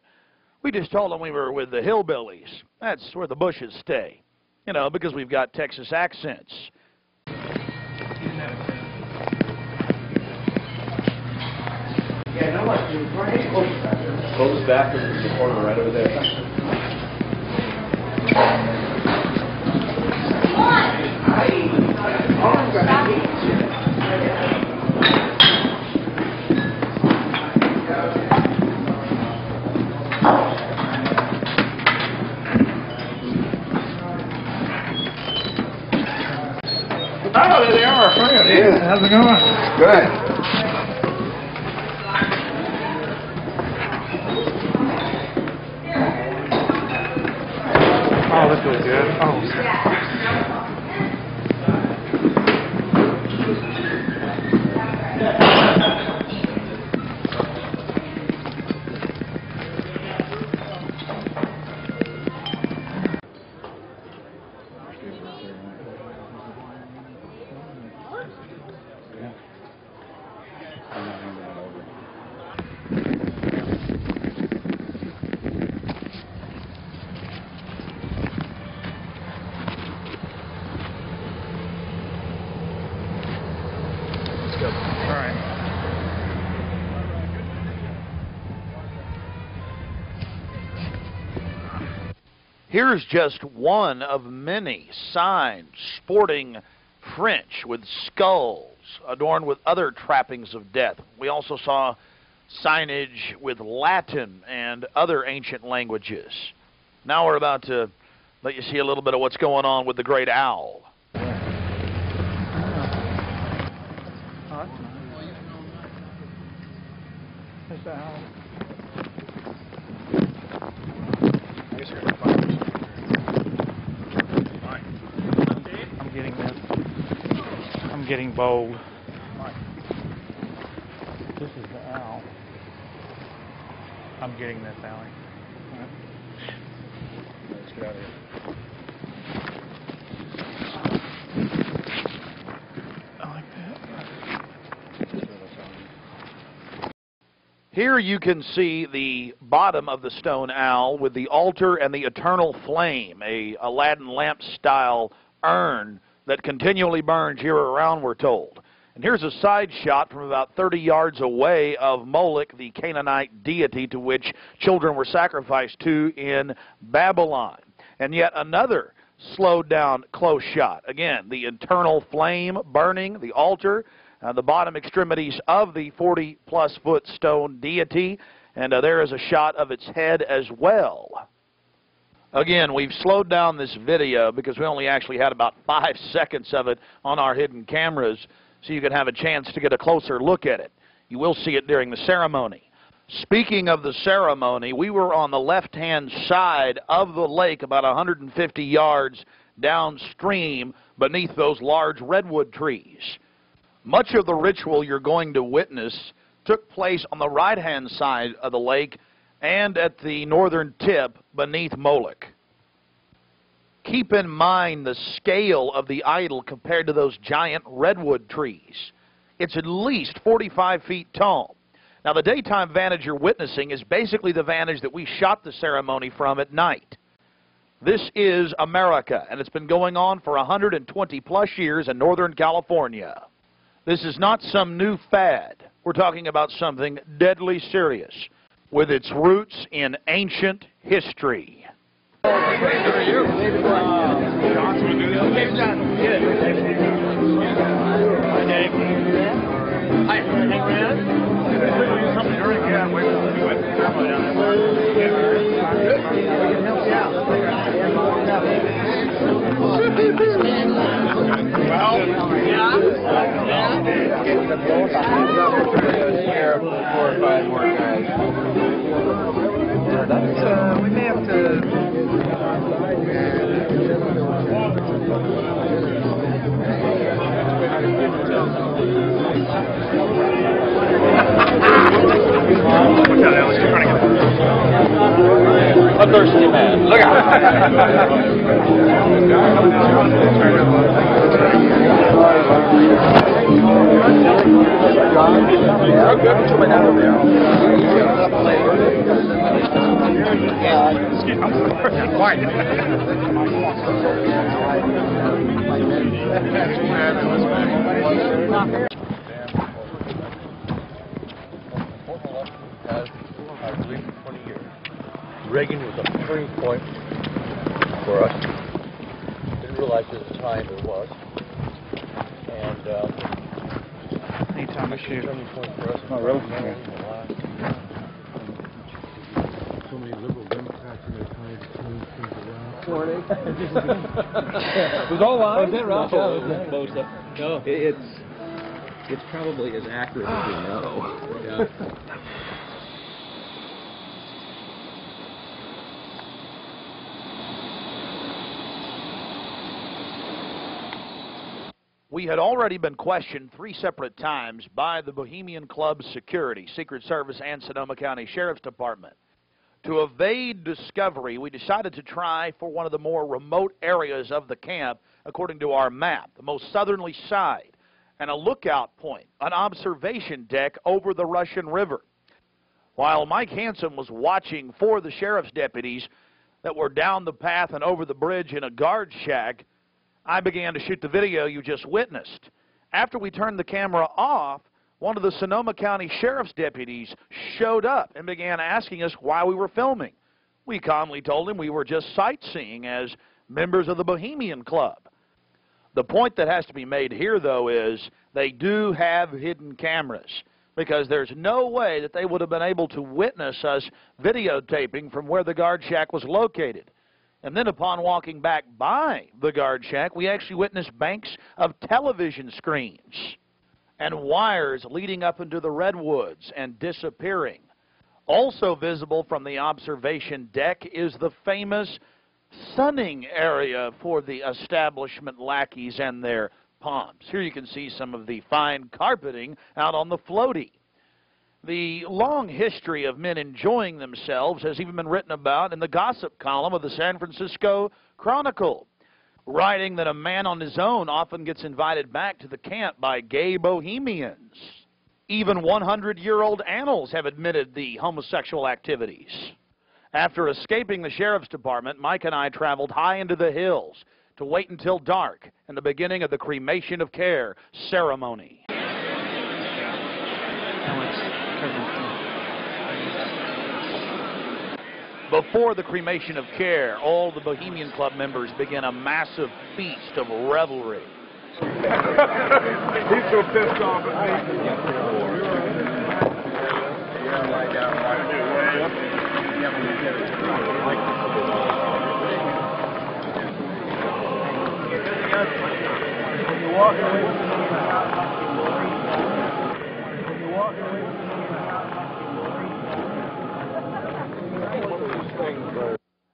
We just told them we were with the hillbillies. That's where the bushes stay, you know, because we've got Texas accents. Yeah, no, like, close back to the corner right over there. Oh, there they are, friend. Yeah. How's it going? Good. Oh, this was good. Oh. Here's just one of many signs sporting French with skulls adorned with other trappings of death. We also saw signage with Latin and other ancient languages. Now we're about to let you see a little bit of what's going on with the great owl. There's the owl. I'm getting this. I'm getting bold. This is the owl. I'm getting this, Allie. Let's get out of here. I like that. Here you can see the bottom of the stone owl with the altar and the eternal flame, a Aladdin lamp style urn that continually burns year-round, we're told. And here's a side shot from about 30 yards away of Moloch, the Canaanite deity to which children were sacrificed to in Babylon. And yet another slowed down close shot. Again, the eternal flame burning, the altar, the bottom extremities of the 40-plus foot stone deity, and there is a shot of its head as well. Again, we've slowed down this video because we only actually had about 5 seconds of it on our hidden cameras, so you can have a chance to get a closer look at it. You will see it during the ceremony. Speaking of the ceremony, we were on the left-hand side of the lake, about 150 yards downstream beneath those large redwood trees. Much of the ritual you're going to witness took place on the right-hand side of the lake and at the northern tip beneath Moloch. Keep in mind the scale of the idol compared to those giant redwood trees. It's at least 45 feet tall. Now, the daytime vantage you're witnessing is basically the vantage that we shot the ceremony from at night. This is America, and it's been going on for 120-plus years in Northern California. This is not some new fad. We're talking about something deadly serious with its roots in ancient history. We may have to. A thirsty man. Look Reagan was a turning point for us. Didn't realize at the time it was. And anytime I shoot. Turning point for us. Oh, really? So many liberal Democrats in their time to change things around. Morning. It was all live? Was it, Rob? No, it was most of it. No. It's probably as accurate as we know. Yeah. We had already been questioned 3 separate times by the Bohemian Club's security, Secret Service, and Sonoma County Sheriff's Department. To evade discovery, we decided to try for one of the more remote areas of the camp, according to our map, the most southerly side, and a lookout point, an observation deck over the Russian River. While Mike Hansen was watching for the sheriff's deputies that were down the path and over the bridge in a guard shack, I began to shoot the video you just witnessed. After we turned the camera off, one of the Sonoma County Sheriff's deputies showed up and began asking us why we were filming. We calmly told him we were just sightseeing as members of the Bohemian Club. The point that has to be made here, though, is they do have hidden cameras, because there's no way that they would have been able to witness us videotaping from where the guard shack was located. And then upon walking back by the guard shack, we actually witnessed banks of television screens and wires leading up into the redwoods and disappearing. Also visible from the observation deck is the famous sunning area for the establishment lackeys and their pomps. Here you can see some of the fine carpeting out on the floaty. The long history of men enjoying themselves has even been written about in the gossip column of the San Francisco Chronicle, writing that a man on his own often gets invited back to the camp by gay bohemians. Even 100-year-old annals have admitted the homosexual activities. After escaping the sheriff's department, Mike and I traveled high into the hills to wait until dark and the beginning of the cremation of care ceremony. Before the cremation of care, all the Bohemian Club members begin a massive feast of revelry. He's so pissed off at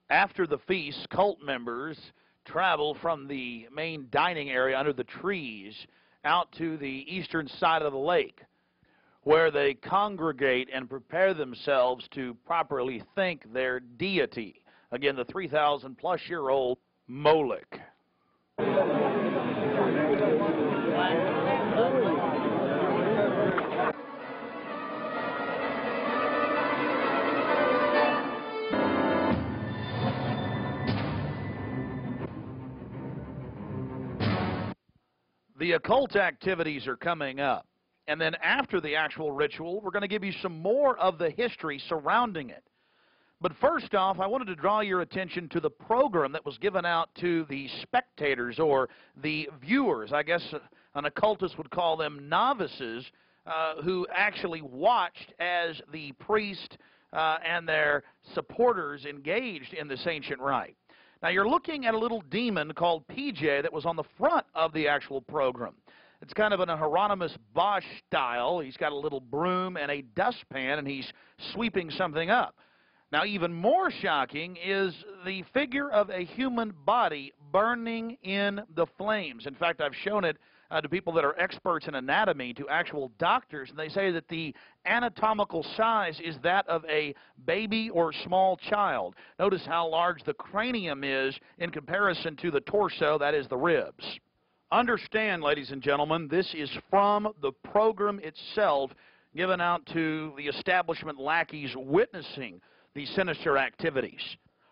After the feast, cult members travel from the main dining area under the trees out to the eastern side of the lake, where they congregate and prepare themselves to properly thank their deity. Again, the 3,000-plus-year-old Moloch. The occult activities are coming up. And then after the actual ritual, we're going to give you some more of the history surrounding it. But first off, I wanted to draw your attention to the program that was given out to the spectators or the viewers. I guess an occultist would call them novices, who actually watched as the priest and their supporters engaged in this ancient rite. Now, you're looking at a little demon called PJ that was on the front of the actual program. It's kind of in a Hieronymus Bosch style. He's got a little broom and a dustpan, and he's sweeping something up. Now, even more shocking is the figure of a human body burning in the flames. In fact, I've shown it to people that are experts in anatomy, to actual doctors, and they say that the anatomical size is that of a baby or small child. Notice how large the cranium is in comparison to the torso, that is the ribs. Understand, ladies and gentlemen, this is from the program itself given out to the establishment lackeys witnessing the sinister activities.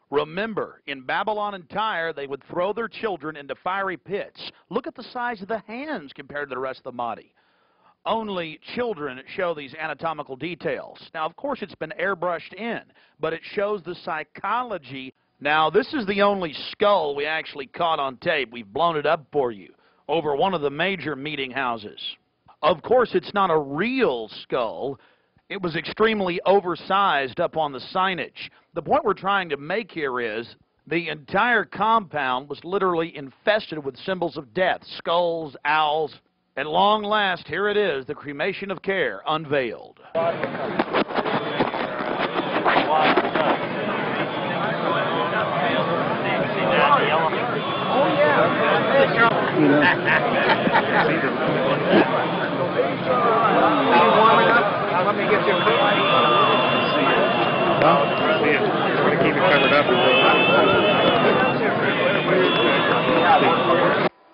Remember, in Babylon and Tyre, they would throw their children into fiery pits. Look at the size of the hands compared to the rest of the body. Only children show these anatomical details. Now, of course, it's been airbrushed in, but it shows the psychology. Now, this is the only skull we actually caught on tape. We've blown it up for you over one of the major meeting houses. Of course, it's not a real skull. It was extremely oversized up on the signage. The point we're trying to make here is the entire compound was literally infested with symbols of death, skulls, owls. At long last, here it is, the cremation of care unveiled. Let me get you a we're going to keep it covered up.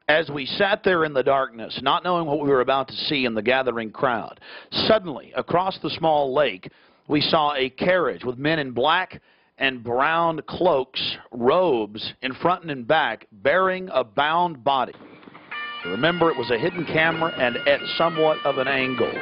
As we sat there in the darkness, not knowing what we were about to see in the gathering crowd, suddenly, across the small lake, we saw a carriage with men in black and brown cloaks, robes, in front and in back, bearing a bound body. Remember, it was a hidden camera and at somewhat of an angle.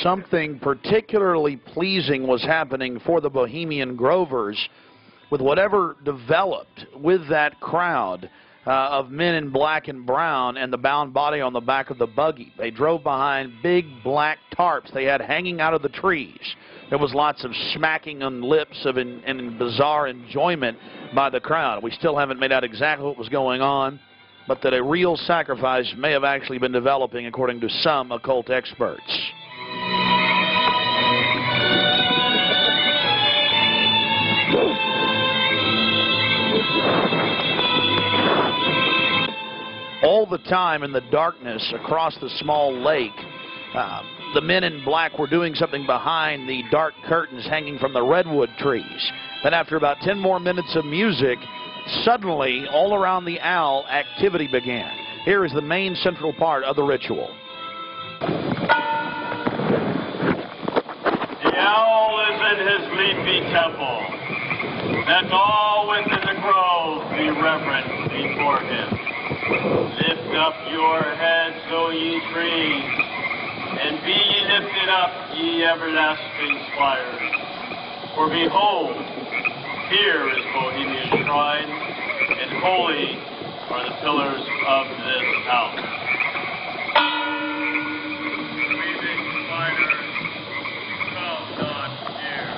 Something particularly pleasing was happening for the Bohemian Grovers with whatever developed with that crowd of men in black and brown and the bound body on the back of the buggy. They drove behind big black tarps they had hanging out of the trees. There was lots of smacking on lips of in bizarre enjoyment by the crowd. We still haven't made out exactly what was going on, but that a real sacrifice may have actually been developing according to some occult experts. All the time in the darkness across the small lake, the men in black were doing something behind the dark curtains hanging from the redwood trees. Then after about 10 more minutes of music, suddenly all around the owl activity began. Here is the main central part of the ritual. The owl is in his leafy temple. Let all within the grove be reverent before him. Lift up your heads, O ye trees, and be ye lifted up, ye everlasting spires. For behold, here is Bohemian shrine, and holy are the pillars of this house. Weaving spiders, come not near.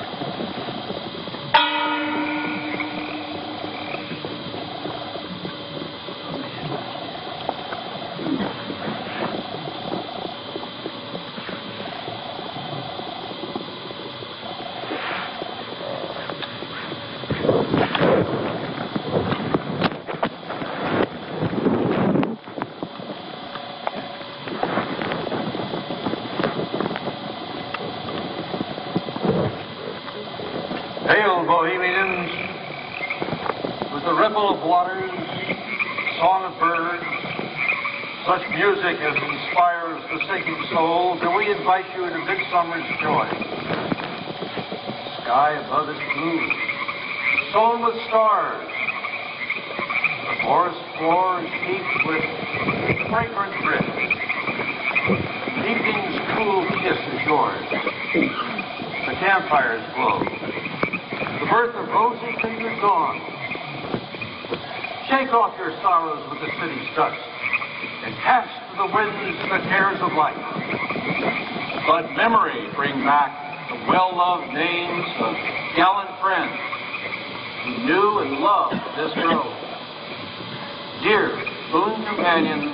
Hail, Bohemians, with the ripple of waters, song of birds, such music as inspires the sinking soul, do we invite you into midsummer's joy. Sky above is blue, sown with stars. The forest floor is heaped with fragrant drift. Evening's cool kiss is yours. The campfires glow. The birth of roses in your dawn. Shake off your sorrows with the city's dust and cast to the winds the cares of life. Let memory bring back the well-loved names of gallant friends who knew and loved this grove. Dear boon companions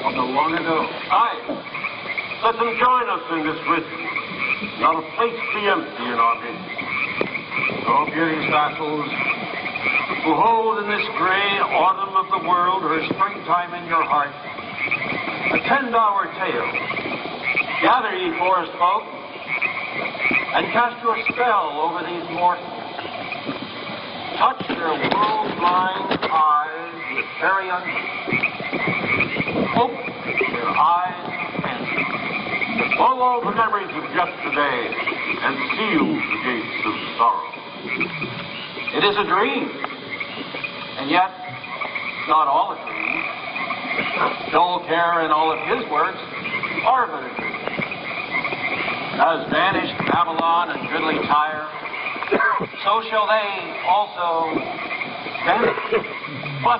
of the long ago. Aye, let them join us in this rhythm. Not a place be empty in our midst. Oh, beauty's vassals, who hold in this gray autumn of the world her springtime in your heart, attend our tale. Gather, ye forest folk, and cast your spell over these mortals. Touch their world-blind eyes with fairy unbelief. Open their eyes and blow all the memories of yesterday and seal the gates of sorrow. It is a dream, and yet not all a dream. Dull care and all of his works are but a dream. As vanished Babylon and goodly Tyre, so shall they also vanish. But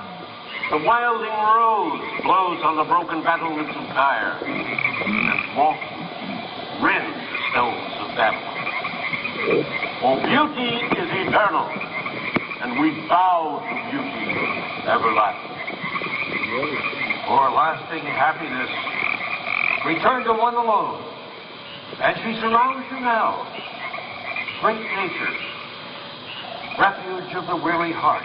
the wilding rose blows on the broken battlements of Tyre, and moth rends the stones of Babylon. For beauty is eternal, and we bow to beauty everlasting. For lasting happiness, return to one alone, and she surrounds you now. Great nature, refuge of the weary heart,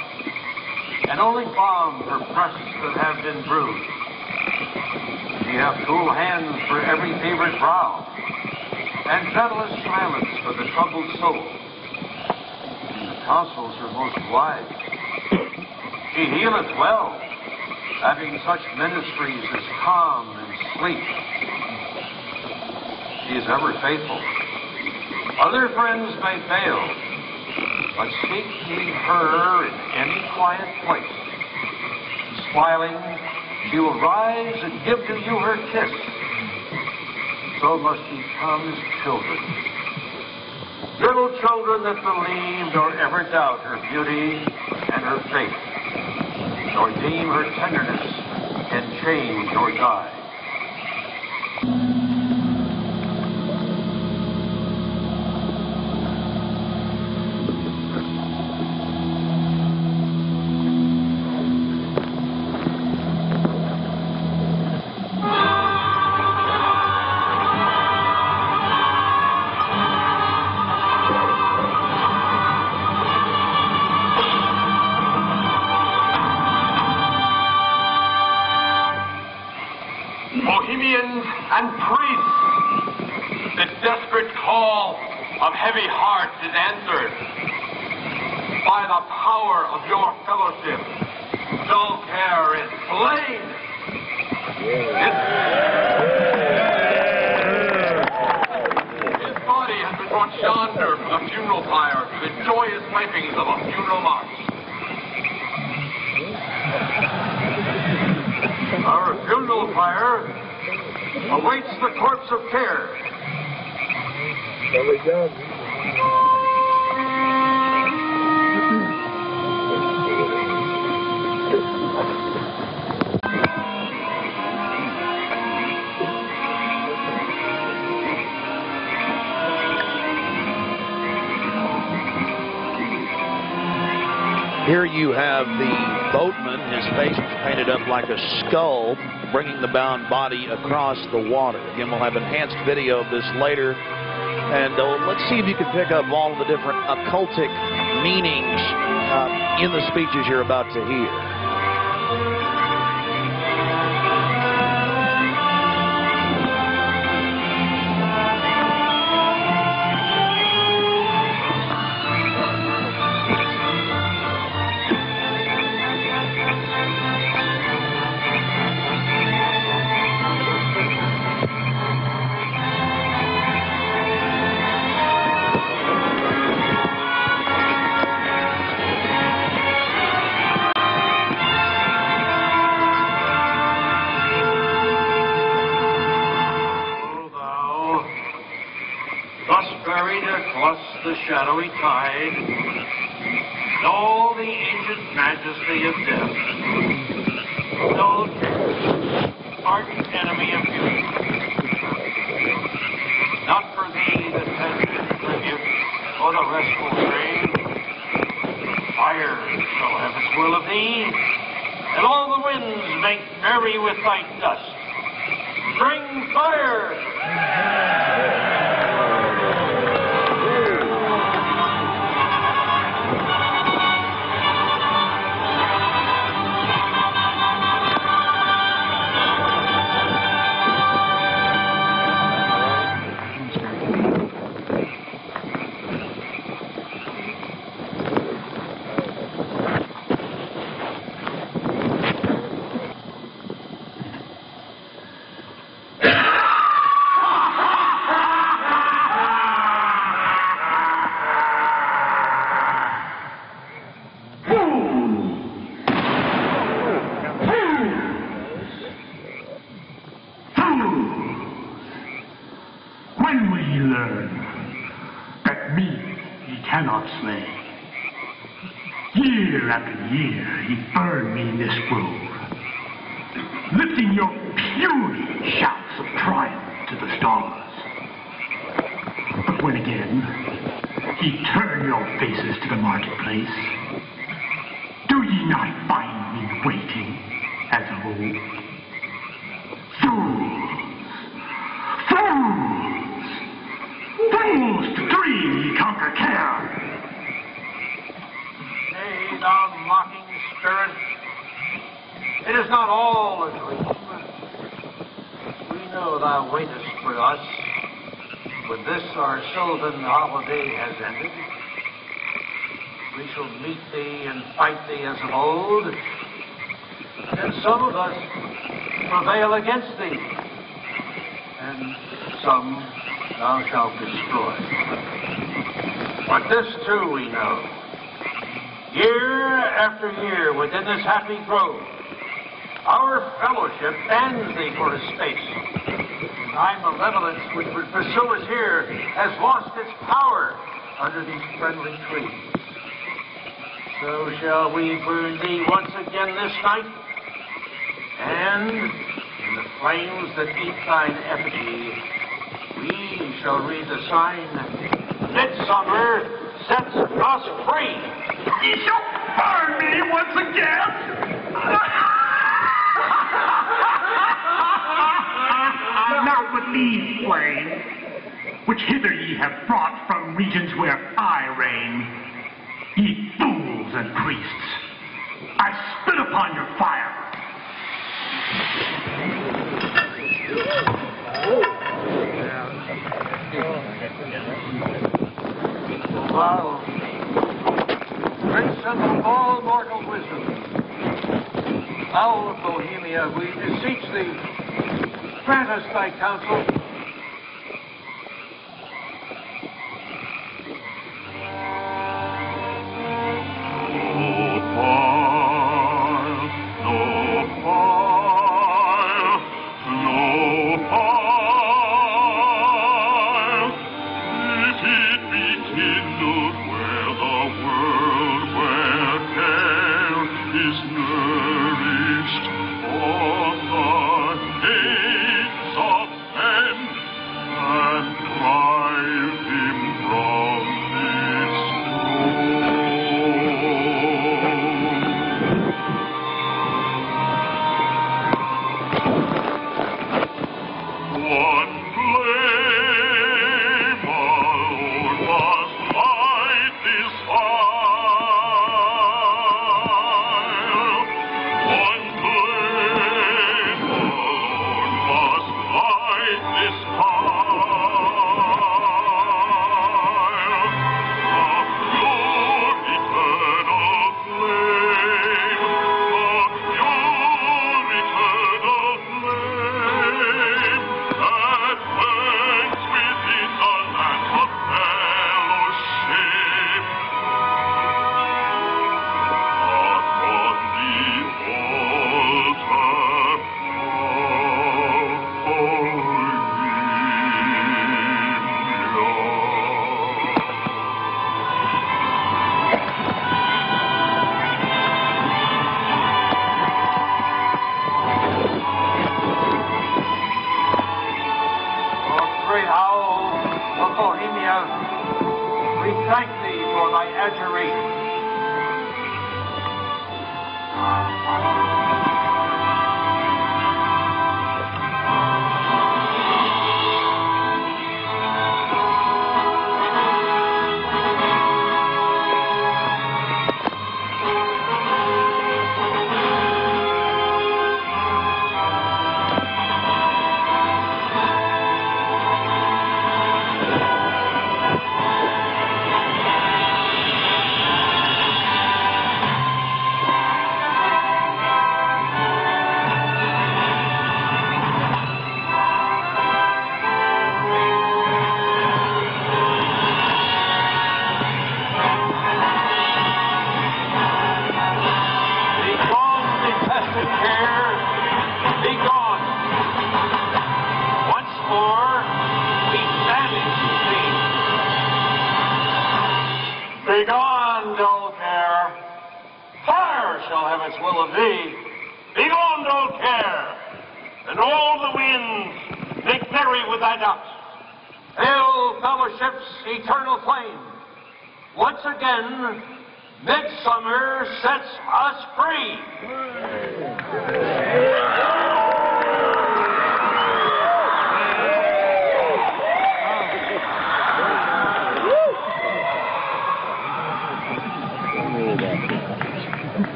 and only balm for breasts that have been bruised. She hath cool hands for every favored brow, and gentlest silence for the troubled soul. The counsels are most wise. She healeth well, having such ministries as calm and sleep. She is ever faithful. Other friends may fail, but seek ye her in any quiet place. Smiling, she will rise and give to you her kiss. So must ye come as children. Little children that believe nor ever doubt her beauty and her faith, nor deem her tenderness can change or die. Bohemians and priests, the desperate call of heavy hearts is answered by the power of your fellowship. Dull care is slain. His body has been brought yonder from the funeral pyre to the joyous pipings of a funeral march. Our fire awaits the corpse of care. Here you have the boatman, his face painted up like a skull, bringing the bound body across the water. Again, we'll have enhanced video of this later. And let's see if you can pick up all of the different occultic meanings in the speeches you're about to hear. The shadowy tide, and all the ancient majesty of death. No ardent enemy of beauty. Not for thee the tender tribute or the restful train. Fire shall have its will of thee, and all the winds make merry with thy dust. Bring fire! Year after year, he burned me in this grove, lifting your puny shouts of triumph to the stars. But when again he turned your faces to the marketplace, do ye not find me waiting as of old? Fools to dream ye conquer care. Thou mocking spirit, it is not all a dream. We know thou waitest for us when this our sylvan holiday has ended. We shall meet thee and fight thee as of old, and some of us prevail against thee, and some thou shalt destroy. But this too we know. Year after year within this happy grove, our fellowship bans thee for a space. Thy malevolence which would pursue us here has lost its power under these friendly trees. So shall we burn thee once again this night, and in the flames that eat thine effigy, we shall read the sign, Midsummer sets us free. Ye shall burn me once again! Now but these flames, which hither ye have brought from regions where I reign, ye fools and priests, I spit upon your fire. Wow. Prince of all mortal wisdom, thou of Bohemia, we beseech thee, grant us thy counsel. care, be gone. Once more, we banish thee. Be gone, dull care. Fire shall have its will of thee. Be gone, dull care. And all the winds make merry with thy dust. Hail, fellowship's eternal flame. Once again, midsummer sets us free.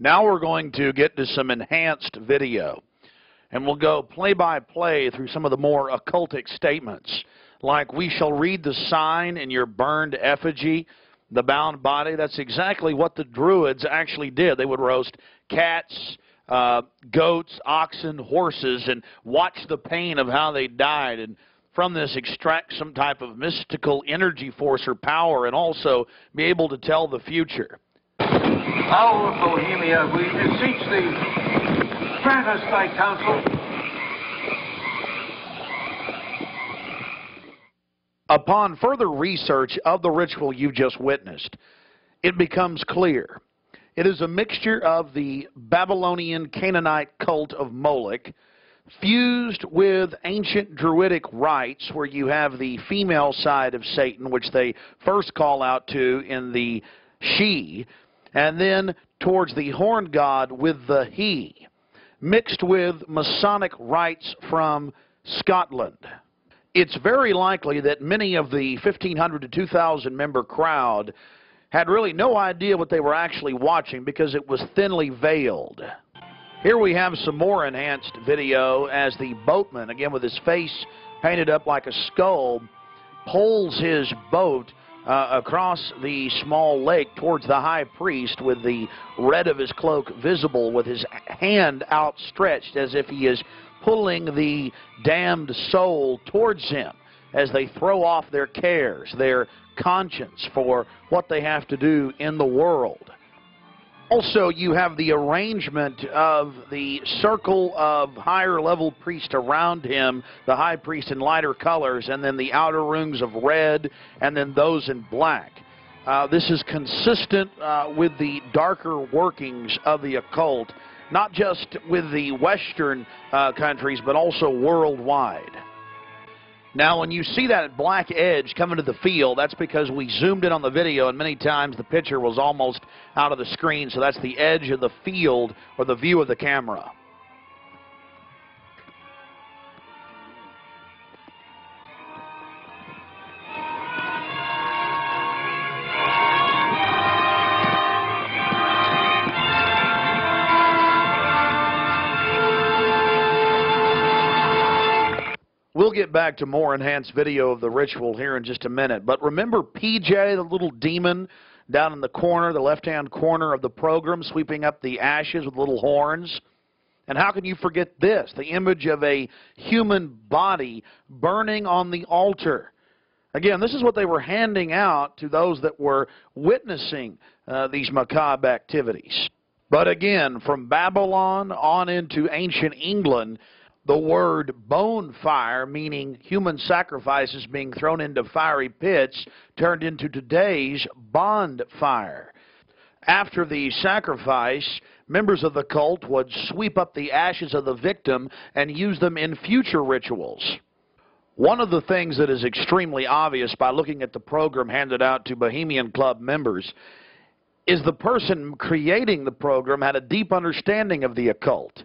Now we're going to get to some enhanced video, and we'll go play-by-play through some of the more occultic statements, like we shall read the sign in your burned effigy, the bound body. That's exactly what the Druids actually did. They would roast cats, goats, oxen, horses, and watch the pain of how they died, and from this extract some type of mystical energy force or power, and also be able to tell the future. Owl of Bohemia, we beseech thee, grant us thy counsel. Upon further research of the ritual you just witnessed, it becomes clear. It is a mixture of the Babylonian Canaanite cult of Moloch, fused with ancient Druidic rites, where you have the female side of Satan, which they first call out to in the she, and then towards the horn god with the he, mixed with Masonic rites from Scotland. It's very likely that many of the 1,500 to 2,000 member crowd had really no idea what they were actually watching because it was thinly veiled. Here we have some more enhanced video as the boatman, again with his face painted up like a skull, pulls his boat across the small lake towards the high priest with the red of his cloak visible, with his hand outstretched as if he is pulling the damned soul towards him as they throw off their cares, their conscience for what they have to do in the world. Also, you have the arrangement of the circle of higher level priests around him, the high priest in lighter colors, and then the outer rings of red, and then those in black. This is consistent with the darker workings of the occult, not just with the Western countries, but also worldwide. Now, when you see that black edge coming to the field, that's because we zoomed in on the video, and many times the picture was almost out of the screen, so that's the edge of the field or the view of the camera. We'll We'll get back to more enhanced video of the ritual here in just a minute. But remember PJ, the little demon down in the corner, the left-hand corner of the program, sweeping up the ashes with little horns? And how can you forget this? The image of a human body burning on the altar. Again, this is what they were handing out to those that were witnessing these macabre activities. But again, from Babylon on into ancient England, the word bonfire, meaning human sacrifices being thrown into fiery pits, turned into today's bonfire. After the sacrifice, members of the cult would sweep up the ashes of the victim and use them in future rituals. One of the things that is extremely obvious by looking at the program handed out to Bohemian Club members is the person creating the program had a deep understanding of the occult.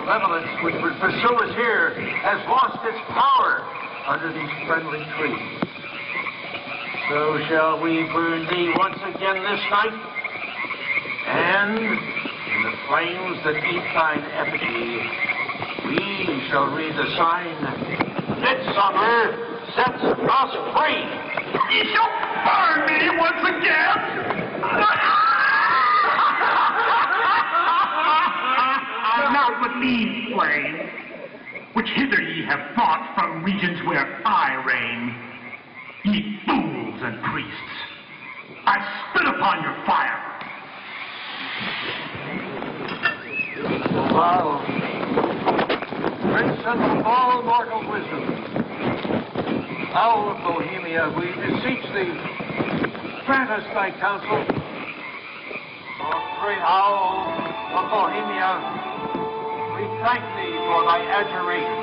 Malevolence which would pursue us here has lost its power under these friendly trees. So shall we burn thee once again this night, and in the flames that eat thine effigy, we shall read the sign, Midsummer sets us free. You shall burn me once again. Not with these flames, which hither ye have brought from regions where I reign. Ye fools and priests, I spit upon your fire. Wow. Prince of all mortal wisdom, Owl of Bohemia, we beseech thee, grant us thy counsel. O great Owl of Bohemia, we thank thee for thy adjuration.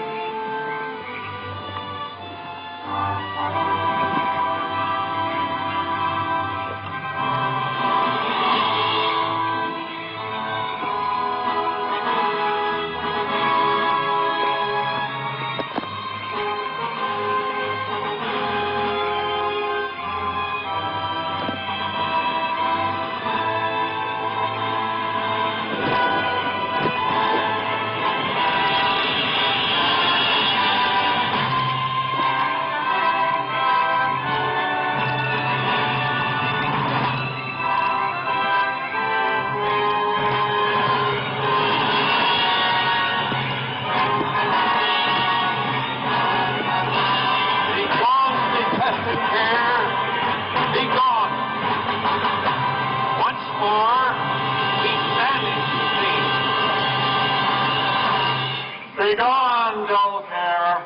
Begone, dull care.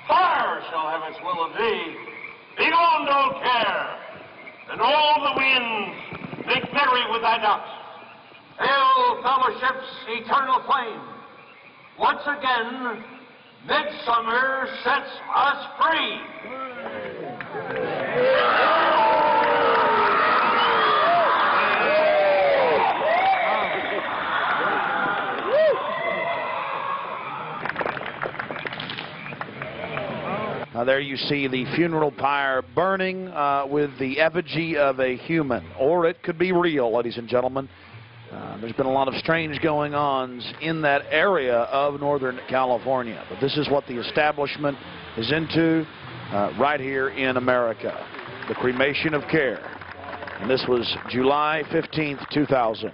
Fire shall have its will of thee. Begone, dull care. And all the winds make merry with thy ducks. Hail, fellowship's eternal flame. Once again, midsummer sets us free. There you see the funeral pyre burning with the effigy of a human, or it could be real, ladies and gentlemen. There's been a lot of strange going-ons in that area of Northern California. But this is what the establishment is into right here in America, the cremation of care. And this was July 15th, 2000.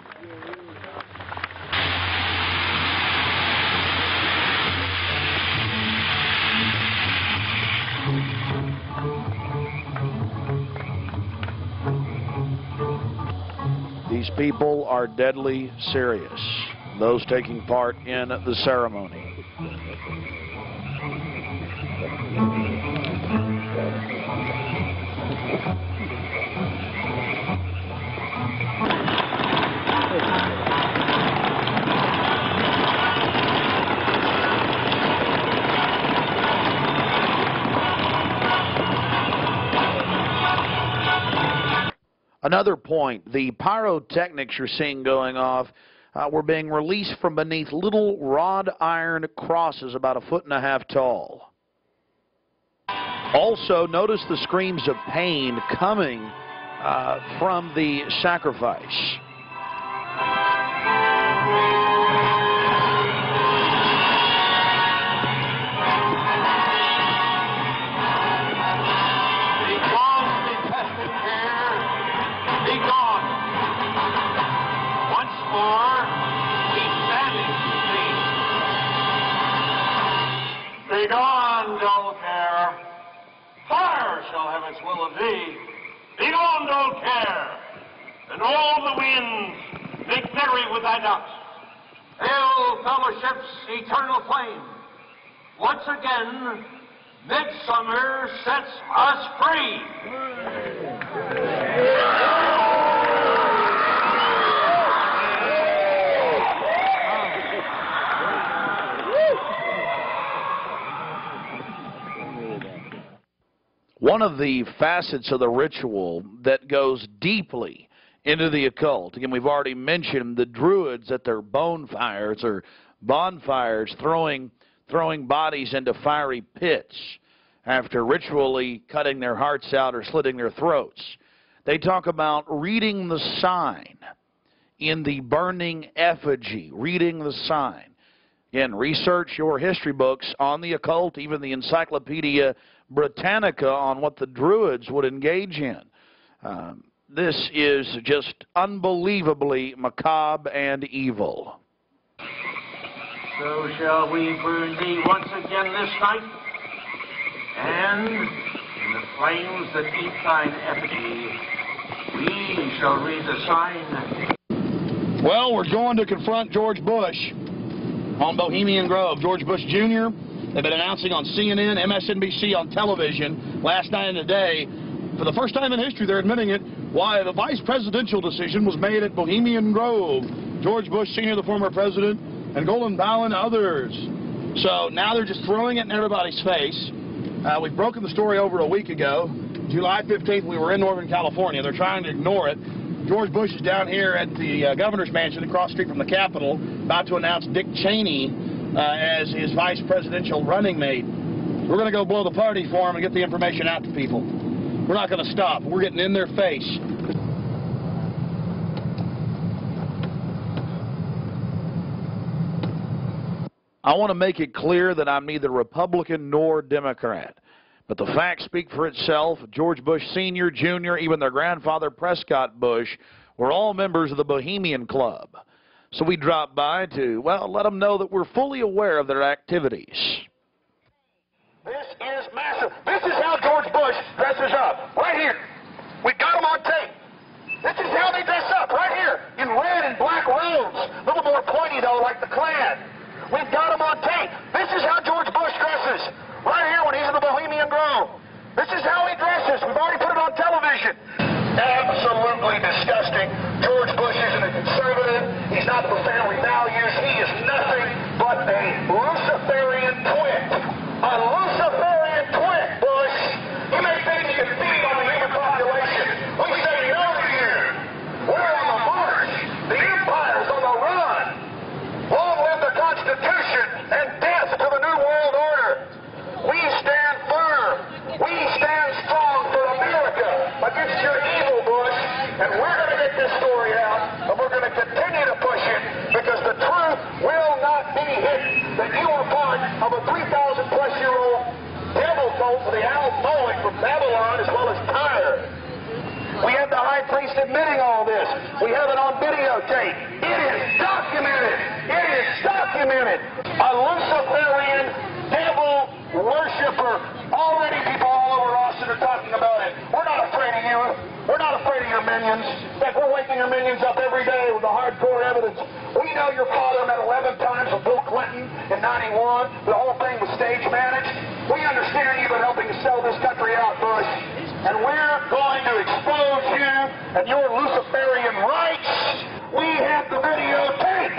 These people are deadly serious, those taking part in the ceremony. Another point, the pyrotechnics you're seeing going off were being released from beneath little wrought iron crosses about 1.5 feet tall. Also, notice the screams of pain coming from the sacrifice. Be gone, dull care. Fire shall have its will of thee. Be gone, dull care. And all the winds make merry with thy dust. Hail, fellowship's eternal flame. Once again, midsummer sets us free. One of the facets of the ritual that goes deeply into the occult, again, we've already mentioned the Druids at their bonfires or bonfires throwing bodies into fiery pits after ritually cutting their hearts out or slitting their throats. They talk about reading the sign in the burning effigy, reading the sign. Again, research your history books on the occult, even the Encyclopedia Britannica on what the Druids would engage in. This is just unbelievably macabre and evil. So shall we burn thee once again this night, and in the flames that eat thine effigy, we shall read the sign. Well, we're going to confront George Bush on Bohemian Grove. George Bush Jr., they've been announcing on CNN, MSNBC, on television last night and today. For the first time in history, they're admitting it, why the vice presidential decision was made at Bohemian Grove. George Bush Sr., the former president, and Colin Powell and others. So now they're just throwing it in everybody's face. We've broken the story over a week ago. July 15th, we were in Northern California. They're trying to ignore it. George Bush is down here at the governor's mansion across the street from the Capitol, about to announce Dick Cheney as his vice presidential running mate. We're going to go blow the party for him and get the information out to people. We're not going to stop. We're getting in their face. I want to make it clear that I'm neither Republican nor Democrat. But the facts speak for itself. George Bush Sr., Jr., even their grandfather Prescott Bush were all members of the Bohemian Club. So we dropped by to, well, let them know that we're fully aware of their activities. This is massive. This is how George Bush dresses up. Right here. We've got him on tape. This is how they dress up. Right here. In red and black robes. A little more pointy, though, like the Klan. We've got him on tape. This is how George Bush dresses. Right here when he's in the Bohemian Grove. This is how he dresses. We've already put it on television. Absolutely disgusting. George Bush isn't a conservative. He's not for family values. He is nothing but a Luciferian twit. A Luciferian twit, Bush. You may think you can feed on the human population. We say no to you. We're on the march. The empire's on the run. Long live the Constitution and death to the New World Order. We stand firm. We stand strong for America against your evil, Bush. And we're going to get this story out, and we're going to continue to of a 3,000-plus-year-old devil cult for the Almoic from Babylon, as well as Tyre. We have the high priest admitting all this. We have it on videotape. It is documented. It is documented. A Luciferian devil worshiper. Already people all over Austin are talking about it. We're not afraid of you. We're not afraid of your minions. In fact, we're waking your minions up every day with the hardcore evidence. We know your father met 11 times with Bill Clinton in 91. The whole thing was stage managed. We understand you've been helping to sell this country out, Bush. And we're going to expose you and your Luciferian rights. We have the videotape.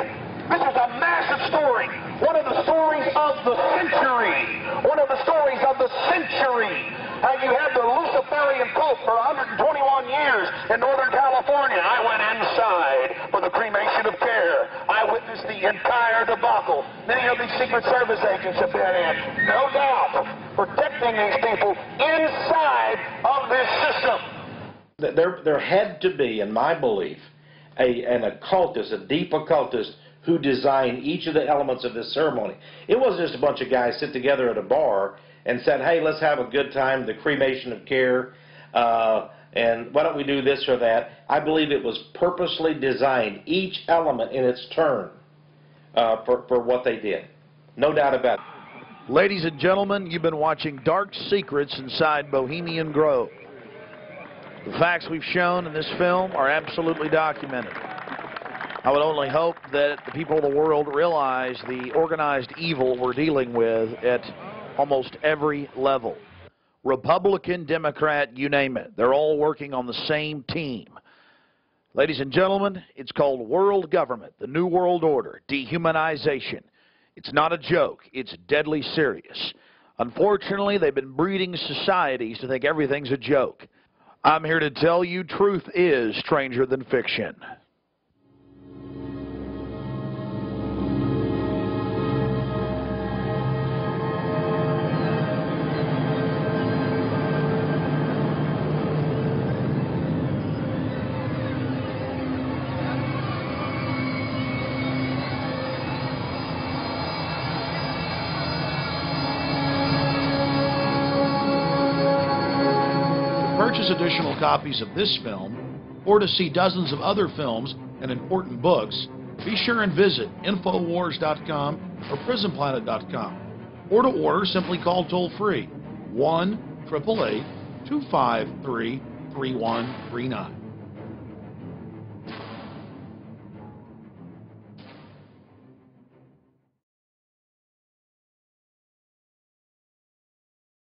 This is a massive story. One of the stories of the century. One of the stories of the century. How you had the Luciferian cult for 121 years in Northern California. I went inside for the cremation of care. I witnessed the entire debacle. Many of these Secret Service agents have been in. No doubt. Protecting these people inside of this system. There had to be, in my belief, an occultist, a deep occultist, who designed each of the elements of this ceremony. It wasn't just a bunch of guys sit together at a bar and said, hey, let's have a good time, the cremation of care, and why don't we do this or that. I believe it was purposely designed, each element in its turn, for what they did. No doubt about it. Ladies and gentlemen, you've been watching Dark Secrets inside Bohemian Grove. The facts we've shown in this film are absolutely documented. I would only hope that the people of the world realize the organized evil we're dealing with at almost every level. Republican, Democrat, you name it. They're all working on the same team. Ladies and gentlemen, it's called world government, the New World Order, dehumanization. It's not a joke. It's deadly serious. Unfortunately, they've been breeding societies to think everything's a joke. I'm here to tell you truth is stranger than fiction. Purchase additional copies of this film, or to see dozens of other films and important books, be sure and visit Infowars.com or PrisonPlanet.com. Or to order, simply call toll-free 1-888-253-3139.